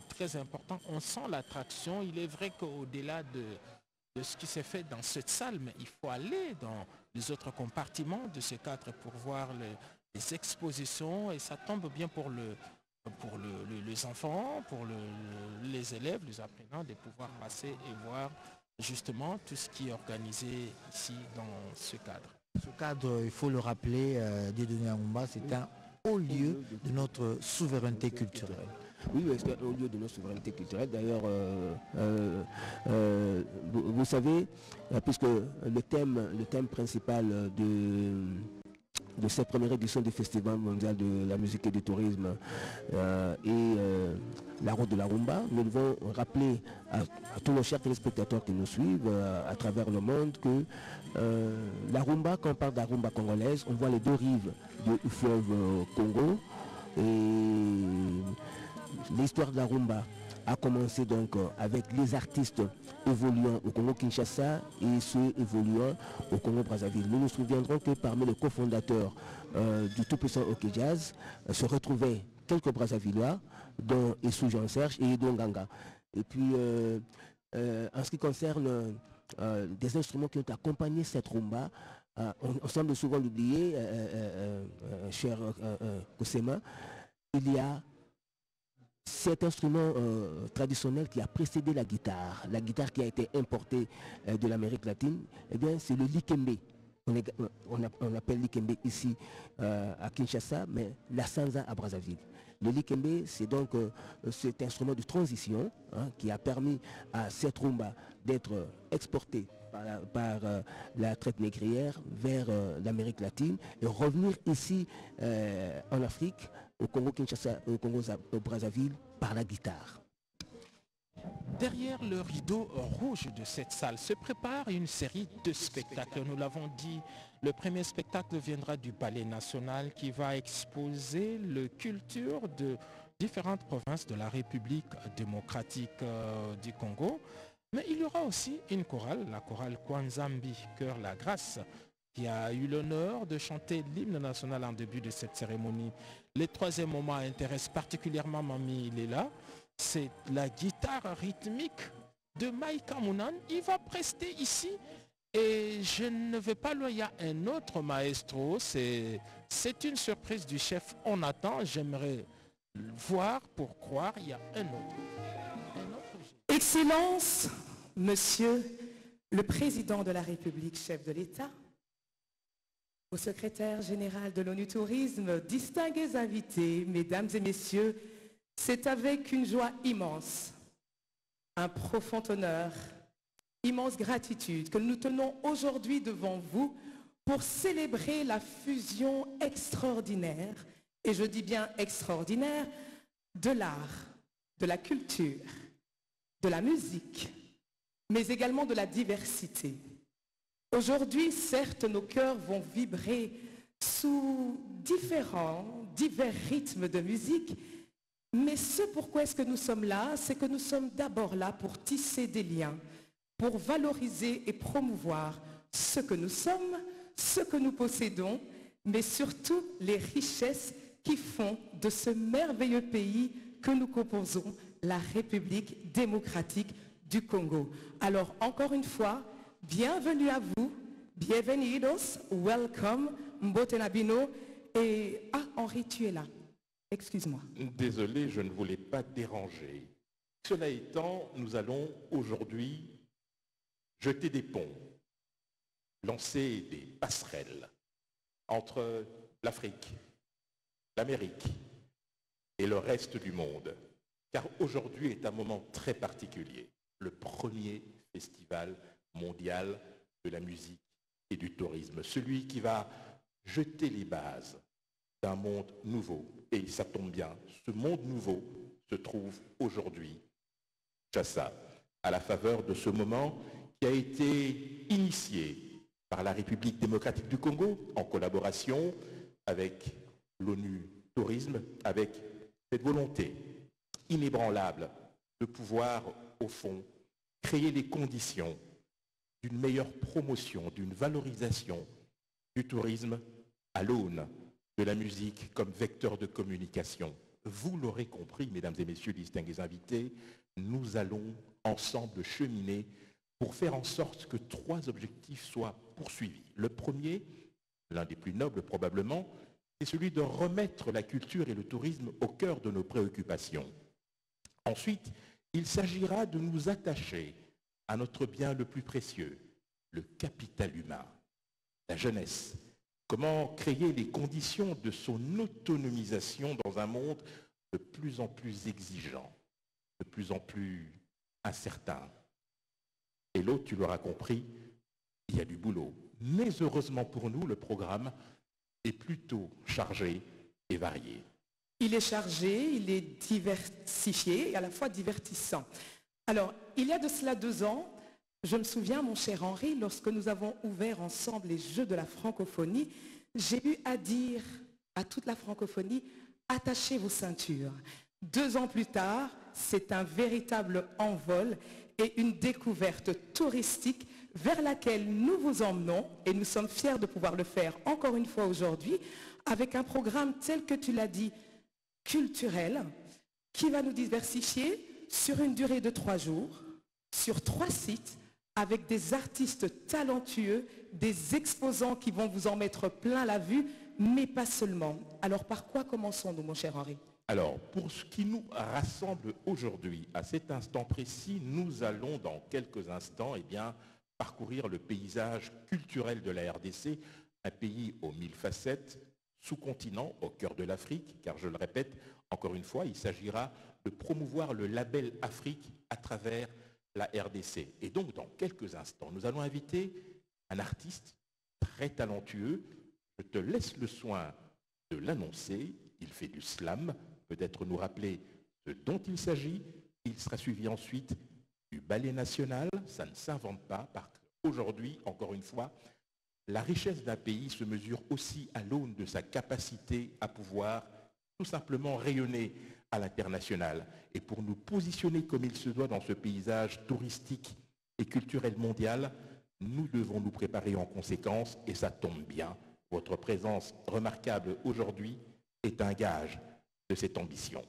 très important. On sent l'attraction. Il est vrai qu'au-delà de ce qui s'est fait dans cette salle, mais il faut aller dans les autres compartiments de ce cadre pour voir les expositions, et ça tombe bien pour les enfants, pour les élèves, les apprenants, de pouvoir passer et voir justement tout ce qui est organisé ici dans ce cadre. Ce cadre, il faut le rappeler, Dieudonné Amumba, c'est un haut lieu de notre souveraineté culturelle. Oui, c'est un haut lieu de notre souveraineté culturelle. D'ailleurs, vous savez, puisque le thème principal de cette première édition du Festival mondial de la musique et du tourisme et la route de la rumba, nous devons rappeler à tous nos chers téléspectateurs qui nous suivent à travers le monde que la rumba, quand on parle de la rumba congolaise, on voit les deux rives du fleuve Congo, et l'histoire de la rumba a commencé donc avec les artistes évoluant au Congo-Kinshasa et ceux évoluant au Congo-Brazzaville. Nous nous souviendrons que parmi les cofondateurs du tout-puissant OK Jazz se retrouvaient quelques Brazzavillois, dont Issou Jean-Serge et Edo Nganga. Et puis, en ce qui concerne des instruments qui ont accompagné cette rumba, on semble souvent l'oublier, cher Koussema, il y a cet instrument traditionnel qui a précédé la guitare qui a été importée de l'Amérique latine, eh bien c'est le likembe. On appelle likembe ici à Kinshasa, mais la sanza à Brazzaville. Le likembe, c'est donc cet instrument de transition qui a permis à cette rumba d'être exportée par la traite négrière vers l'Amérique latine et revenir ici en Afrique, au Congo-Kinshasa, au Congo-Brazzaville, par la guitare. Derrière le rideau rouge de cette salle se prépare une série de spectacles. Nous l'avons dit, le premier spectacle viendra du Palais national qui va exposer la culture de différentes provinces de la République démocratique du Congo. Mais il y aura aussi une chorale, la chorale Kwanzambi, Cœur la Grâce, qui a eu l'honneur de chanter l'hymne national en début de cette cérémonie. Le troisième moment intéresse particulièrement Mami Lela. C'est la guitare rythmique de Maïka Mounan. Il va prester ici et je ne vais pas loin, il y a un autre maestro. C'est une surprise du chef. On attend, j'aimerais voir pour croire, il y a un autre. Excellence, Monsieur le président de la République, chef de l'État, au secrétaire général de l'ONU Tourisme, distingués invités, mesdames et messieurs, c'est avec une joie immense, un profond honneur, immense gratitude que nous tenons aujourd'hui devant vous pour célébrer la fusion extraordinaire, et je dis bien extraordinaire, de l'art, de la culture, de la musique, mais également de la diversité. Aujourd'hui, certes, nos cœurs vont vibrer sous divers rythmes de musique, mais ce pourquoi est-ce que nous sommes là, c'est que nous sommes d'abord là pour tisser des liens, pour valoriser et promouvoir ce que nous sommes, ce que nous possédons, mais surtout les richesses qui font de ce merveilleux pays que nous composons, la République démocratique du Congo. Alors, encore une fois, bienvenue à vous, bienvenidos, welcome, Mbote Nabino, et... Ah, Henri, tu es là. Excuse-moi. Désolé, je ne voulais pas déranger. Cela étant, nous allons aujourd'hui jeter des ponts, lancer des passerelles entre l'Afrique, l'Amérique et le reste du monde. Car aujourd'hui est un moment très particulier, le premier festival mondial de la musique et du tourisme, celui qui va jeter les bases d'un monde nouveau. Et ça tombe bien, ce monde nouveau se trouve aujourd'hui, Kinshasa, à la faveur de ce moment qui a été initié par la République démocratique du Congo en collaboration avec l'ONU Tourisme, avec cette volonté inébranlable de pouvoir, au fond, créer les conditions d'une meilleure promotion, d'une valorisation du tourisme à l'aune de la musique comme vecteur de communication. Vous l'aurez compris, mesdames et messieurs, distingués invités, nous allons ensemble cheminer pour faire en sorte que 3 objectifs soient poursuivis. Le premier, l'un des plus nobles probablement, c'est celui de remettre la culture et le tourisme au cœur de nos préoccupations. Ensuite, il s'agira de nous attacher à notre bien le plus précieux, le capital humain, la jeunesse. Comment créer les conditions de son autonomisation dans un monde de plus en plus exigeant, de plus en plus incertain. Et l'autre, tu l'auras compris, il y a du boulot. Mais heureusement pour nous, le programme est plutôt chargé et varié. Il est chargé, il est diversifié et à la fois divertissant. Alors, il y a de cela 2 ans, je me souviens, mon cher Henri, lorsque nous avons ouvert ensemble les Jeux de la francophonie, j'ai eu à dire à toute la francophonie, attachez vos ceintures. 2 ans plus tard, c'est un véritable envol et une découverte touristique vers laquelle nous vous emmenons, et nous sommes fiers de pouvoir le faire encore une fois aujourd'hui, avec un programme tel que tu l'as dit, culturel, qui va nous diversifier sur une durée de 3 jours, sur 3 sites, avec des artistes talentueux, des exposants qui vont vous en mettre plein la vue, mais pas seulement. Alors par quoi commençons-nous, mon cher Henri? Alors, pour ce qui nous rassemble aujourd'hui, à cet instant précis, nous allons dans quelques instants parcourir le paysage culturel de la RDC, un pays aux 1000 facettes, sous-continent au cœur de l'Afrique, car je le répète, encore une fois, il s'agira de promouvoir le label Afrique à travers la RDC. Et donc, dans quelques instants, nous allons inviter un artiste très talentueux. Je te laisse le soin de l'annoncer. Il fait du slam, peut-être nous rappeler ce dont il s'agit. Il sera suivi ensuite du ballet national. Ça ne s'invente pas, parce qu'aujourd'hui, encore une fois, la richesse d'un pays se mesure aussi à l'aune de sa capacité à pouvoir tout simplement rayonner à l'international. Et pour nous positionner comme il se doit dans ce paysage touristique et culturel mondial, nous devons nous préparer en conséquence, et ça tombe bien. Votre présence remarquable aujourd'hui est un gage de cette ambition.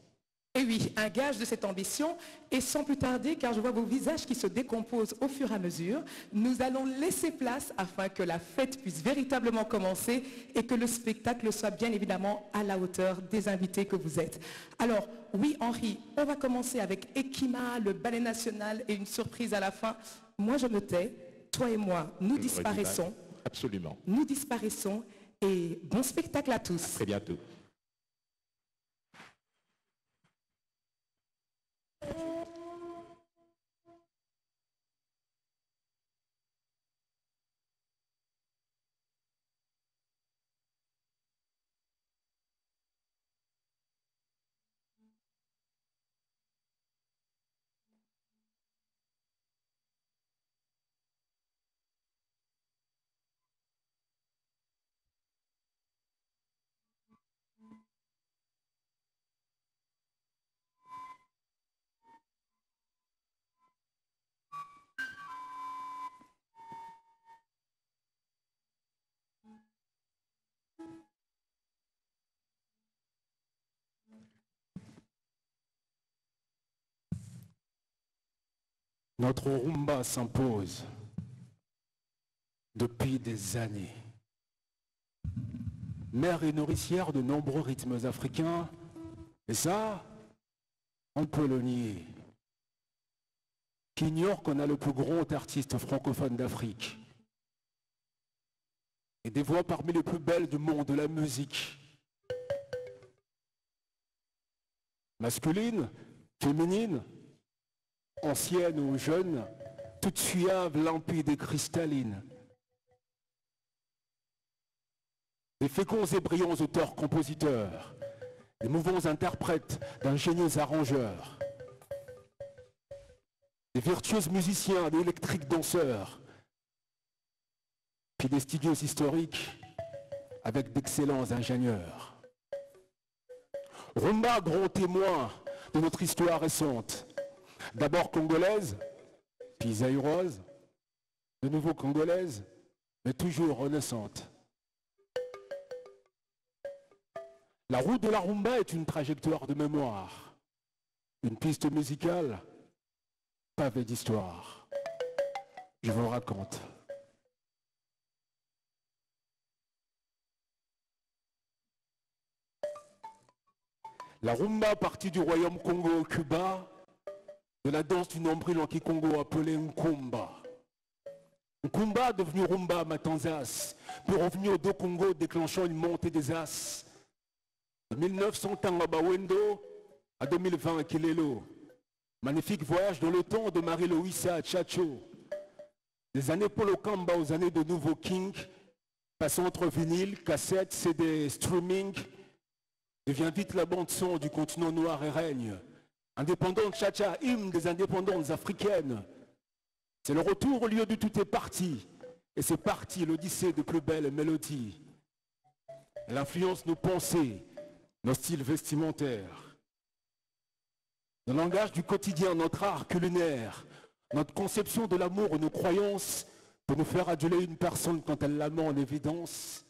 Et oui, un gage de cette ambition, et sans plus tarder, car je vois vos visages qui se décomposent au fur et à mesure, nous allons laisser place afin que la fête puisse véritablement commencer et que le spectacle soit bien évidemment à la hauteur des invités que vous êtes. Alors, oui Henri, on va commencer avec Ekima, le ballet national et une surprise à la fin. Moi je me tais, toi et moi, nous disparaissons. Absolument. Nous disparaissons et bon spectacle à tous. À très bientôt. Notre rumba s'impose depuis des années. Mère et nourricière de nombreux rythmes africains, et ça, on peut le nier. Qui ignore qu'on a le plus grand artiste francophone d'Afrique et des voix parmi les plus belles du monde de la musique. Masculine, féminine, ancienne ou jeune, toute suave, limpide et cristalline. Des féconds et brillants auteurs-compositeurs, des mouvants interprètes, d'ingénieux arrangeurs, des vertueux musiciens, d'électriques danseurs, puis des studios historiques avec d'excellents ingénieurs. Rumba, grand témoin de notre histoire récente. D'abord congolaise, puis zaïroise, de nouveau congolaise, mais toujours renaissante. La route de la rumba est une trajectoire de mémoire, une piste musicale, pavé d'histoire. Je vous raconte. La rumba partie du royaume Congo au Cuba, de la danse du nombril en Kikongo appelée Nkumba. Nkumba devenu rumba Matanzas, puis revenu au Do Congo déclenchant une montée des As. De 1900 à Bawendo à 2020 à Kilelo. Magnifique voyage dans le temps de Marie-Louisa à Chacho. Des années Polo Kamba aux années de Nouveau King, passant entre vinyle, cassette, CD, streaming, devient vite la bande-son du continent noir et règne. Indépendante Chacha, hymne des indépendantes africaines. C'est le retour au lieu de tout est parti. Et c'est parti l'odyssée de plus belles mélodies. Elle influence nos pensées, nos styles vestimentaires. Le langage du quotidien, notre art culinaire, notre conception de l'amour, nos croyances, pour nous faire aduler une personne quand elle la met en évidence.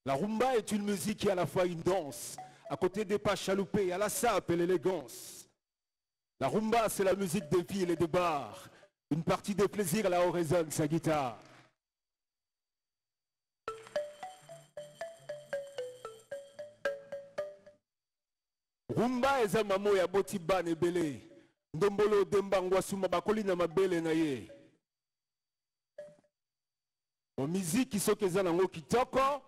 La rumba est une musique qui est à la fois une danse, à côté des pas chaloupés, à la sape et l'élégance. La rumba, c'est la musique des villes et des bars. Une partie des plaisirs là où résonne sa guitare. Rumba eza mamo ya boti bana ebele. Ndombolo demba ngwasuma bakoli na mabele na ye. O miziki soki eza nango kitoko,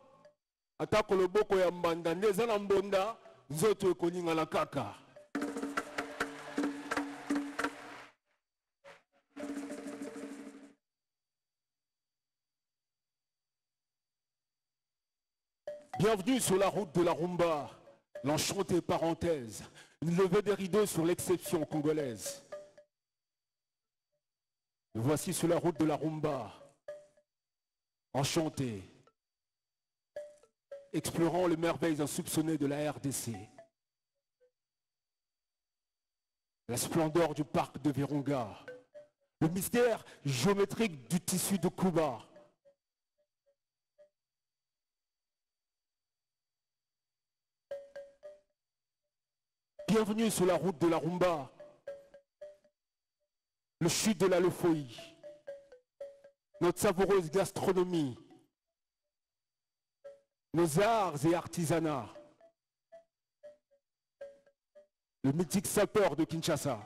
atako loboko ya mbanda nde eza na mbonda, nzoto ekoningana kaka. Bienvenue sur la route de la rumba, l'enchantée parenthèse, une levée des rideaux sur l'exception congolaise. Nous voici sur la route de la rumba, enchanté, explorant les merveilles insoupçonnées de la RDC. La splendeur du parc de Virunga, le mystère géométrique du tissu de Cuba. Bienvenue sur la route de la rumba, le chute de la Lofoï, notre savoureuse gastronomie, nos arts et artisanats, le mythique sapeur de Kinshasa.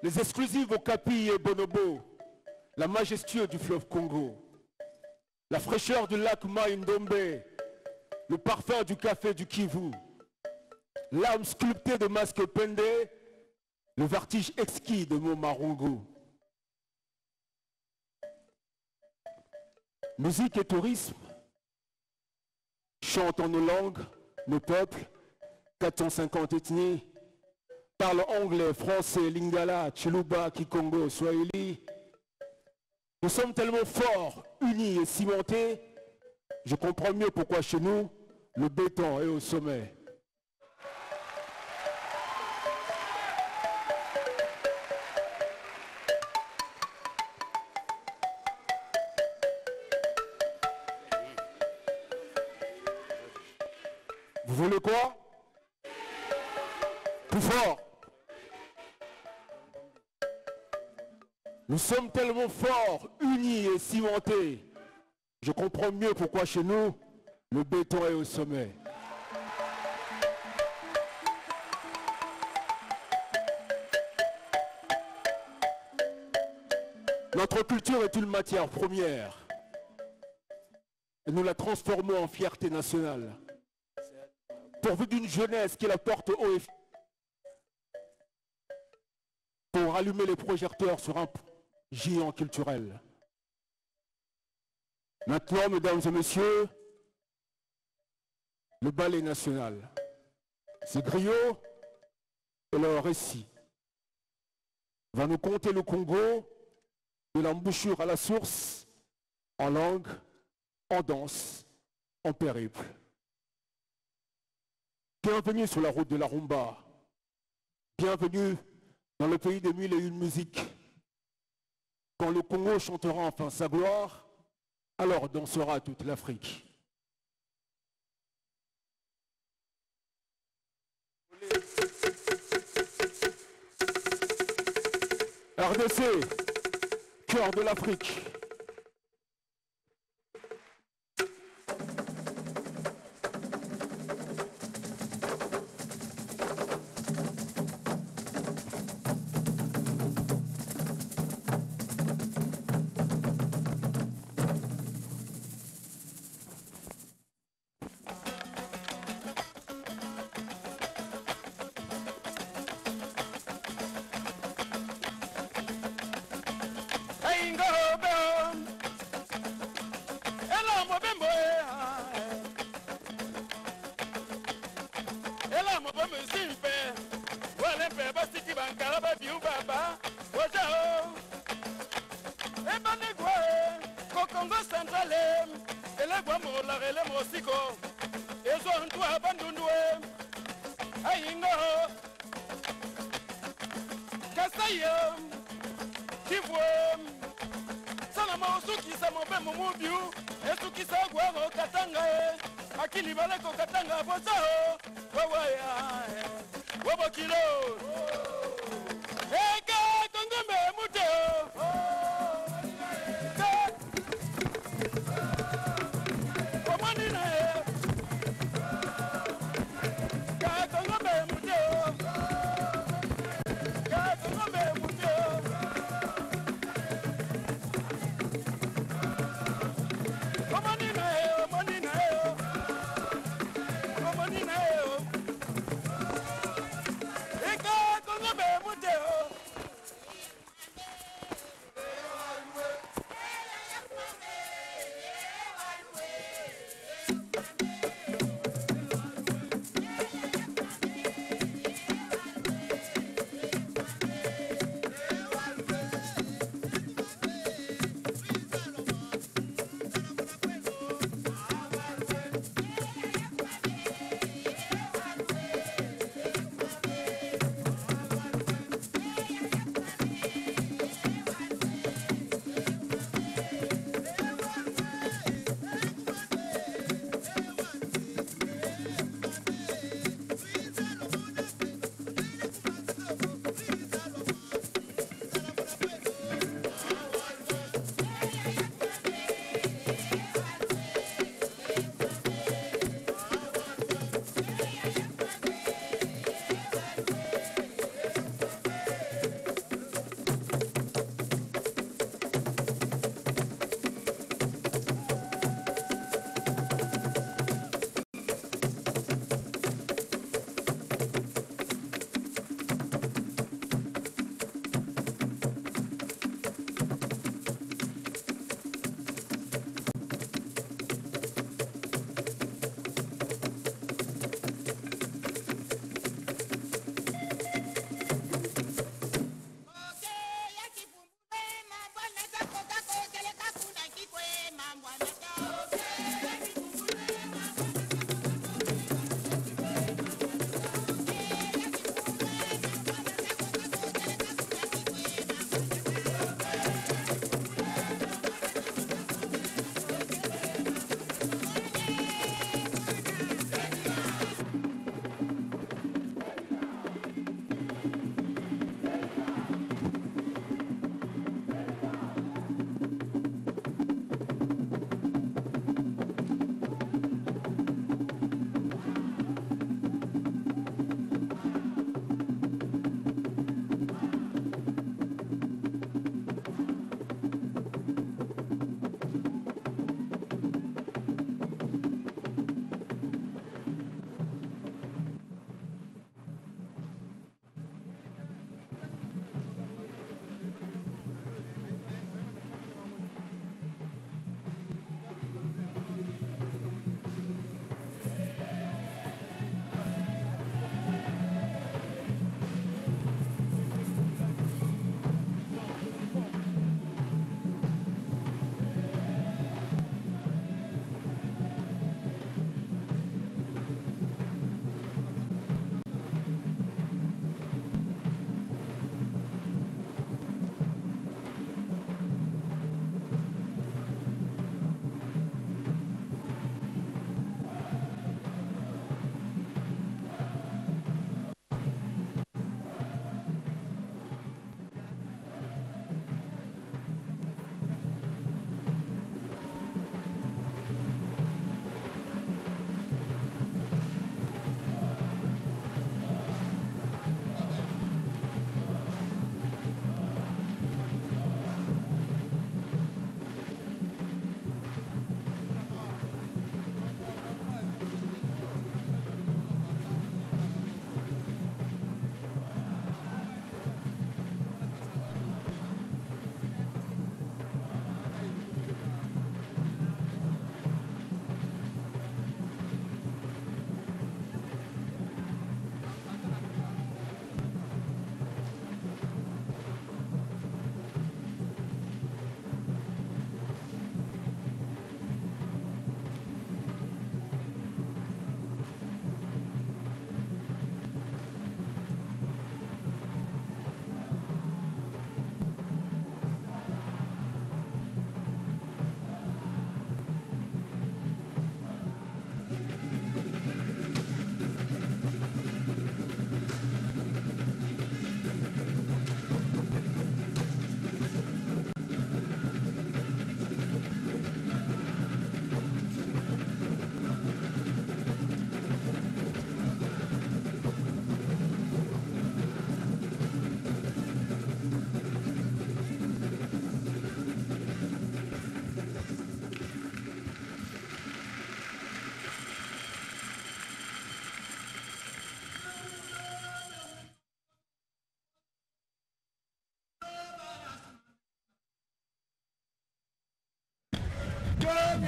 les exclusives au Capi et Bonobo, la majestueux du fleuve Congo, la fraîcheur du lac Mai-Ndombe, le parfum du café du Kivu, l'âme sculptée de Masque Pende, le vertige exquis de Mont Marungu. Musique et tourisme chantent en nos langues, nos peuples, 450 ethnies, parlent anglais, français, lingala, chiluba, kikongo, swahili. Nous sommes tellement forts, unis et cimentés, je comprends mieux pourquoi chez nous, le béton est au sommet. Vous voulez quoi? Plus fort. Nous sommes tellement forts, unis et cimentés. Je comprends mieux pourquoi chez nous, le béton est au sommet. Notre culture est une matière première. Et nous la transformons en fierté nationale. Pourvu d'une jeunesse qui la porte haut et fière. Pour allumer les projecteurs sur un géant culturel. Maintenant, mesdames et messieurs, le ballet national. Ces griots et leur récit va nous conter le Congo de l'embouchure à la source, en langue, en danse, en périple. Bienvenue sur la route de la rumba. Bienvenue dans le pays des mille et une musiques. Quand le Congo chantera enfin sa gloire, alors dansera toute l'Afrique. RDC, cœur de l'Afrique.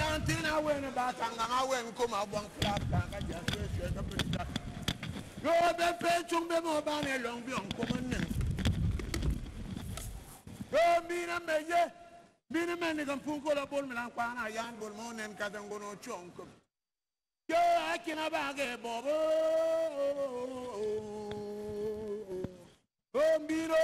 Nyantina when batanga when come a one clap just go be pechung be mo bane long biong common. Go mina meje, mina men can punko la bol milan kwana yan bol mon en katangono chonk. Yo I can abage bobo. Oh miro.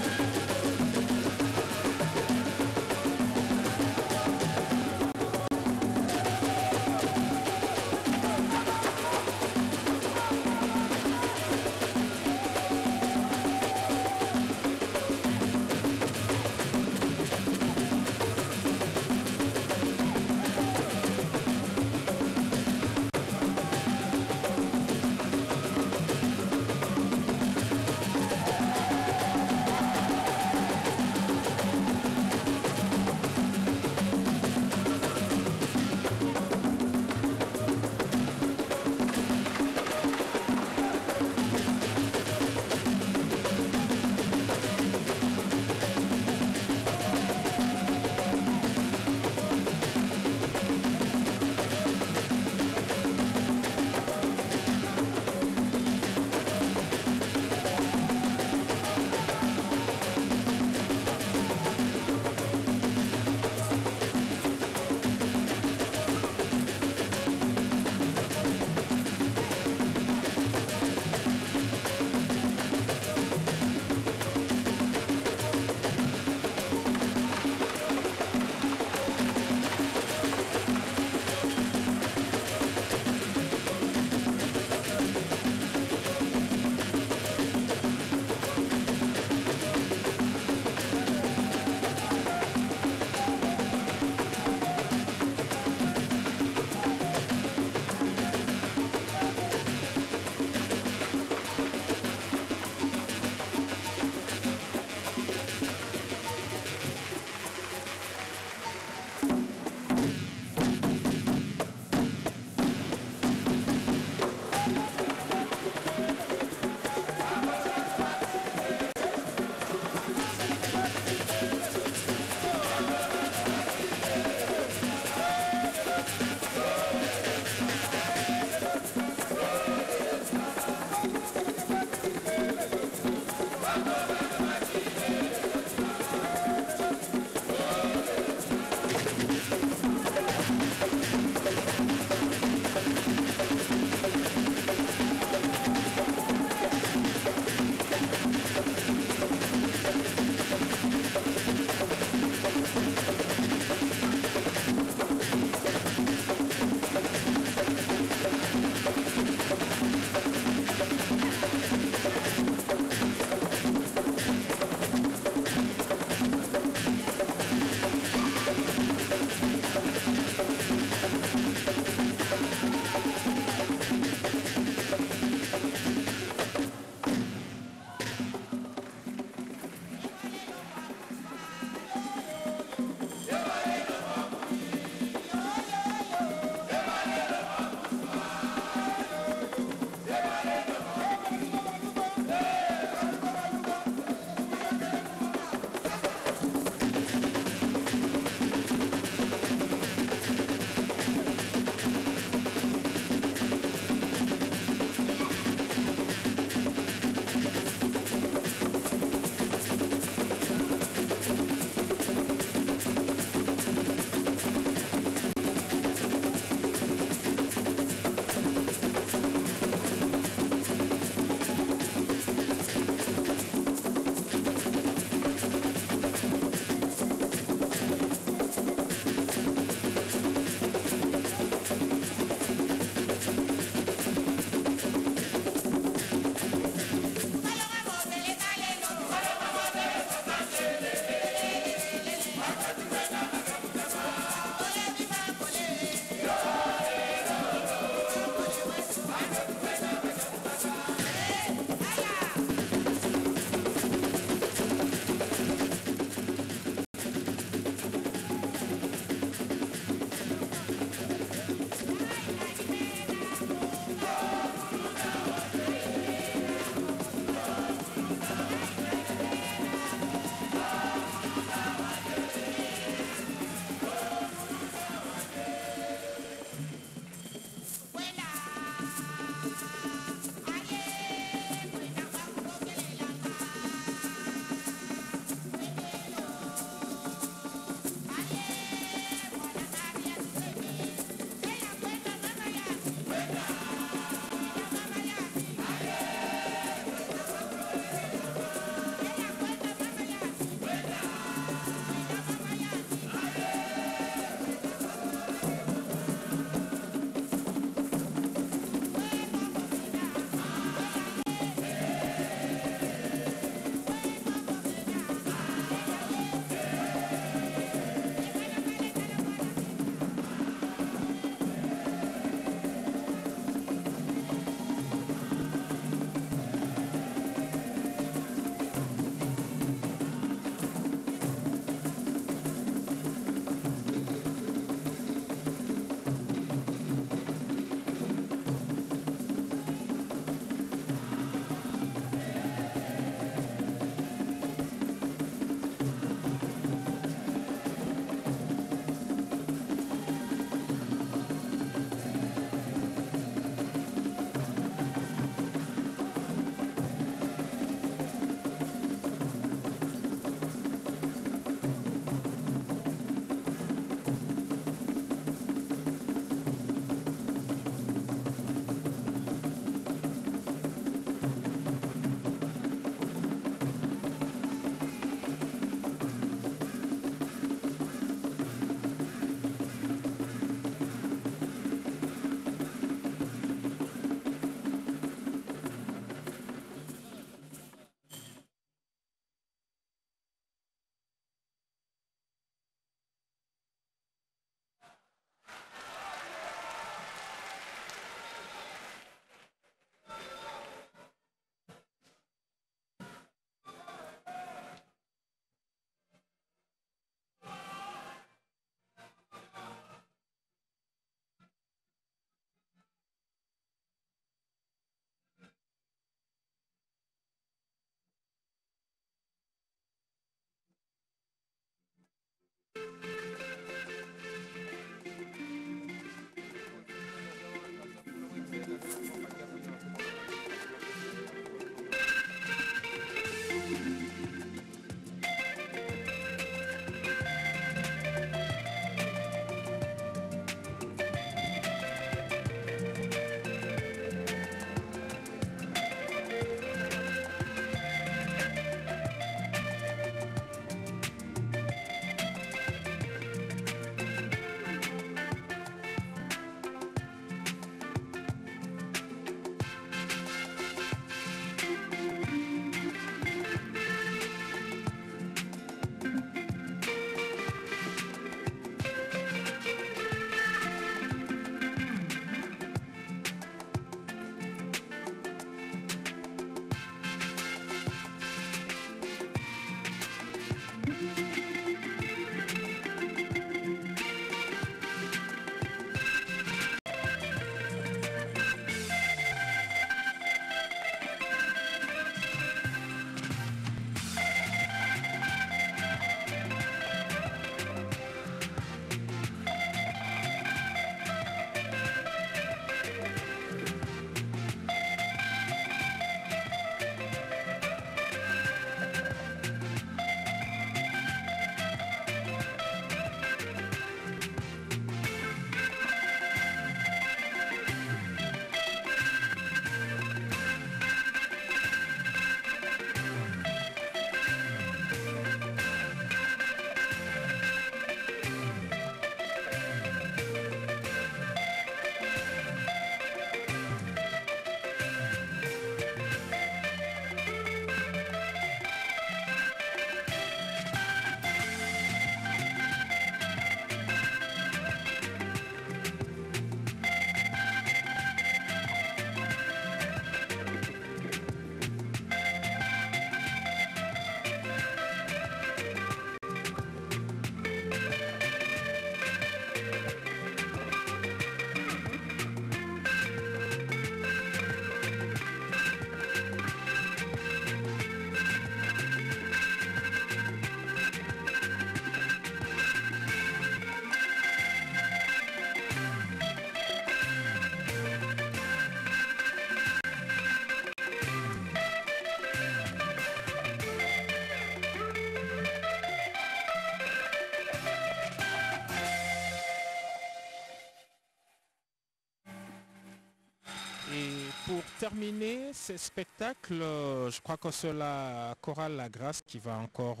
terminer ces spectacles, je crois que c'est la chorale La Grâce qui va encore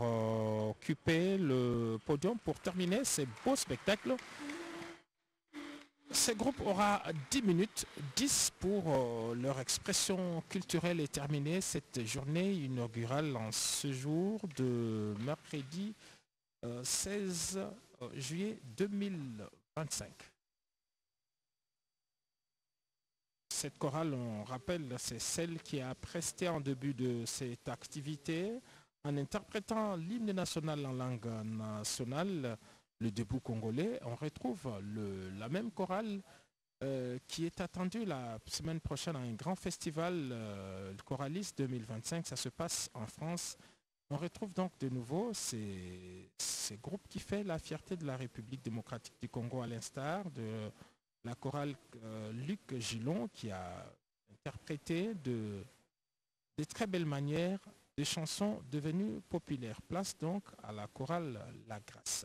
occuper le podium pour terminer ces beaux spectacles. Ce groupe aura 10 minutes, 10 pour leur expression culturelle et terminer cette journée inaugurale en ce jour de mercredi 16 juillet 2025. Cette chorale, on rappelle, c'est celle qui a presté en début de cette activité en interprétant l'hymne national en langue nationale, le debout congolais. On retrouve la même chorale qui est attendue la semaine prochaine à un grand festival, le Choralis 2025. Ça se passe en France. On retrouve donc de nouveau ces groupes qui fait la fierté de la République démocratique du Congo, à l'instar de la chorale Luc Gillon qui a interprété de très belles manières des chansons devenues populaires. Place donc à la chorale La Grâce.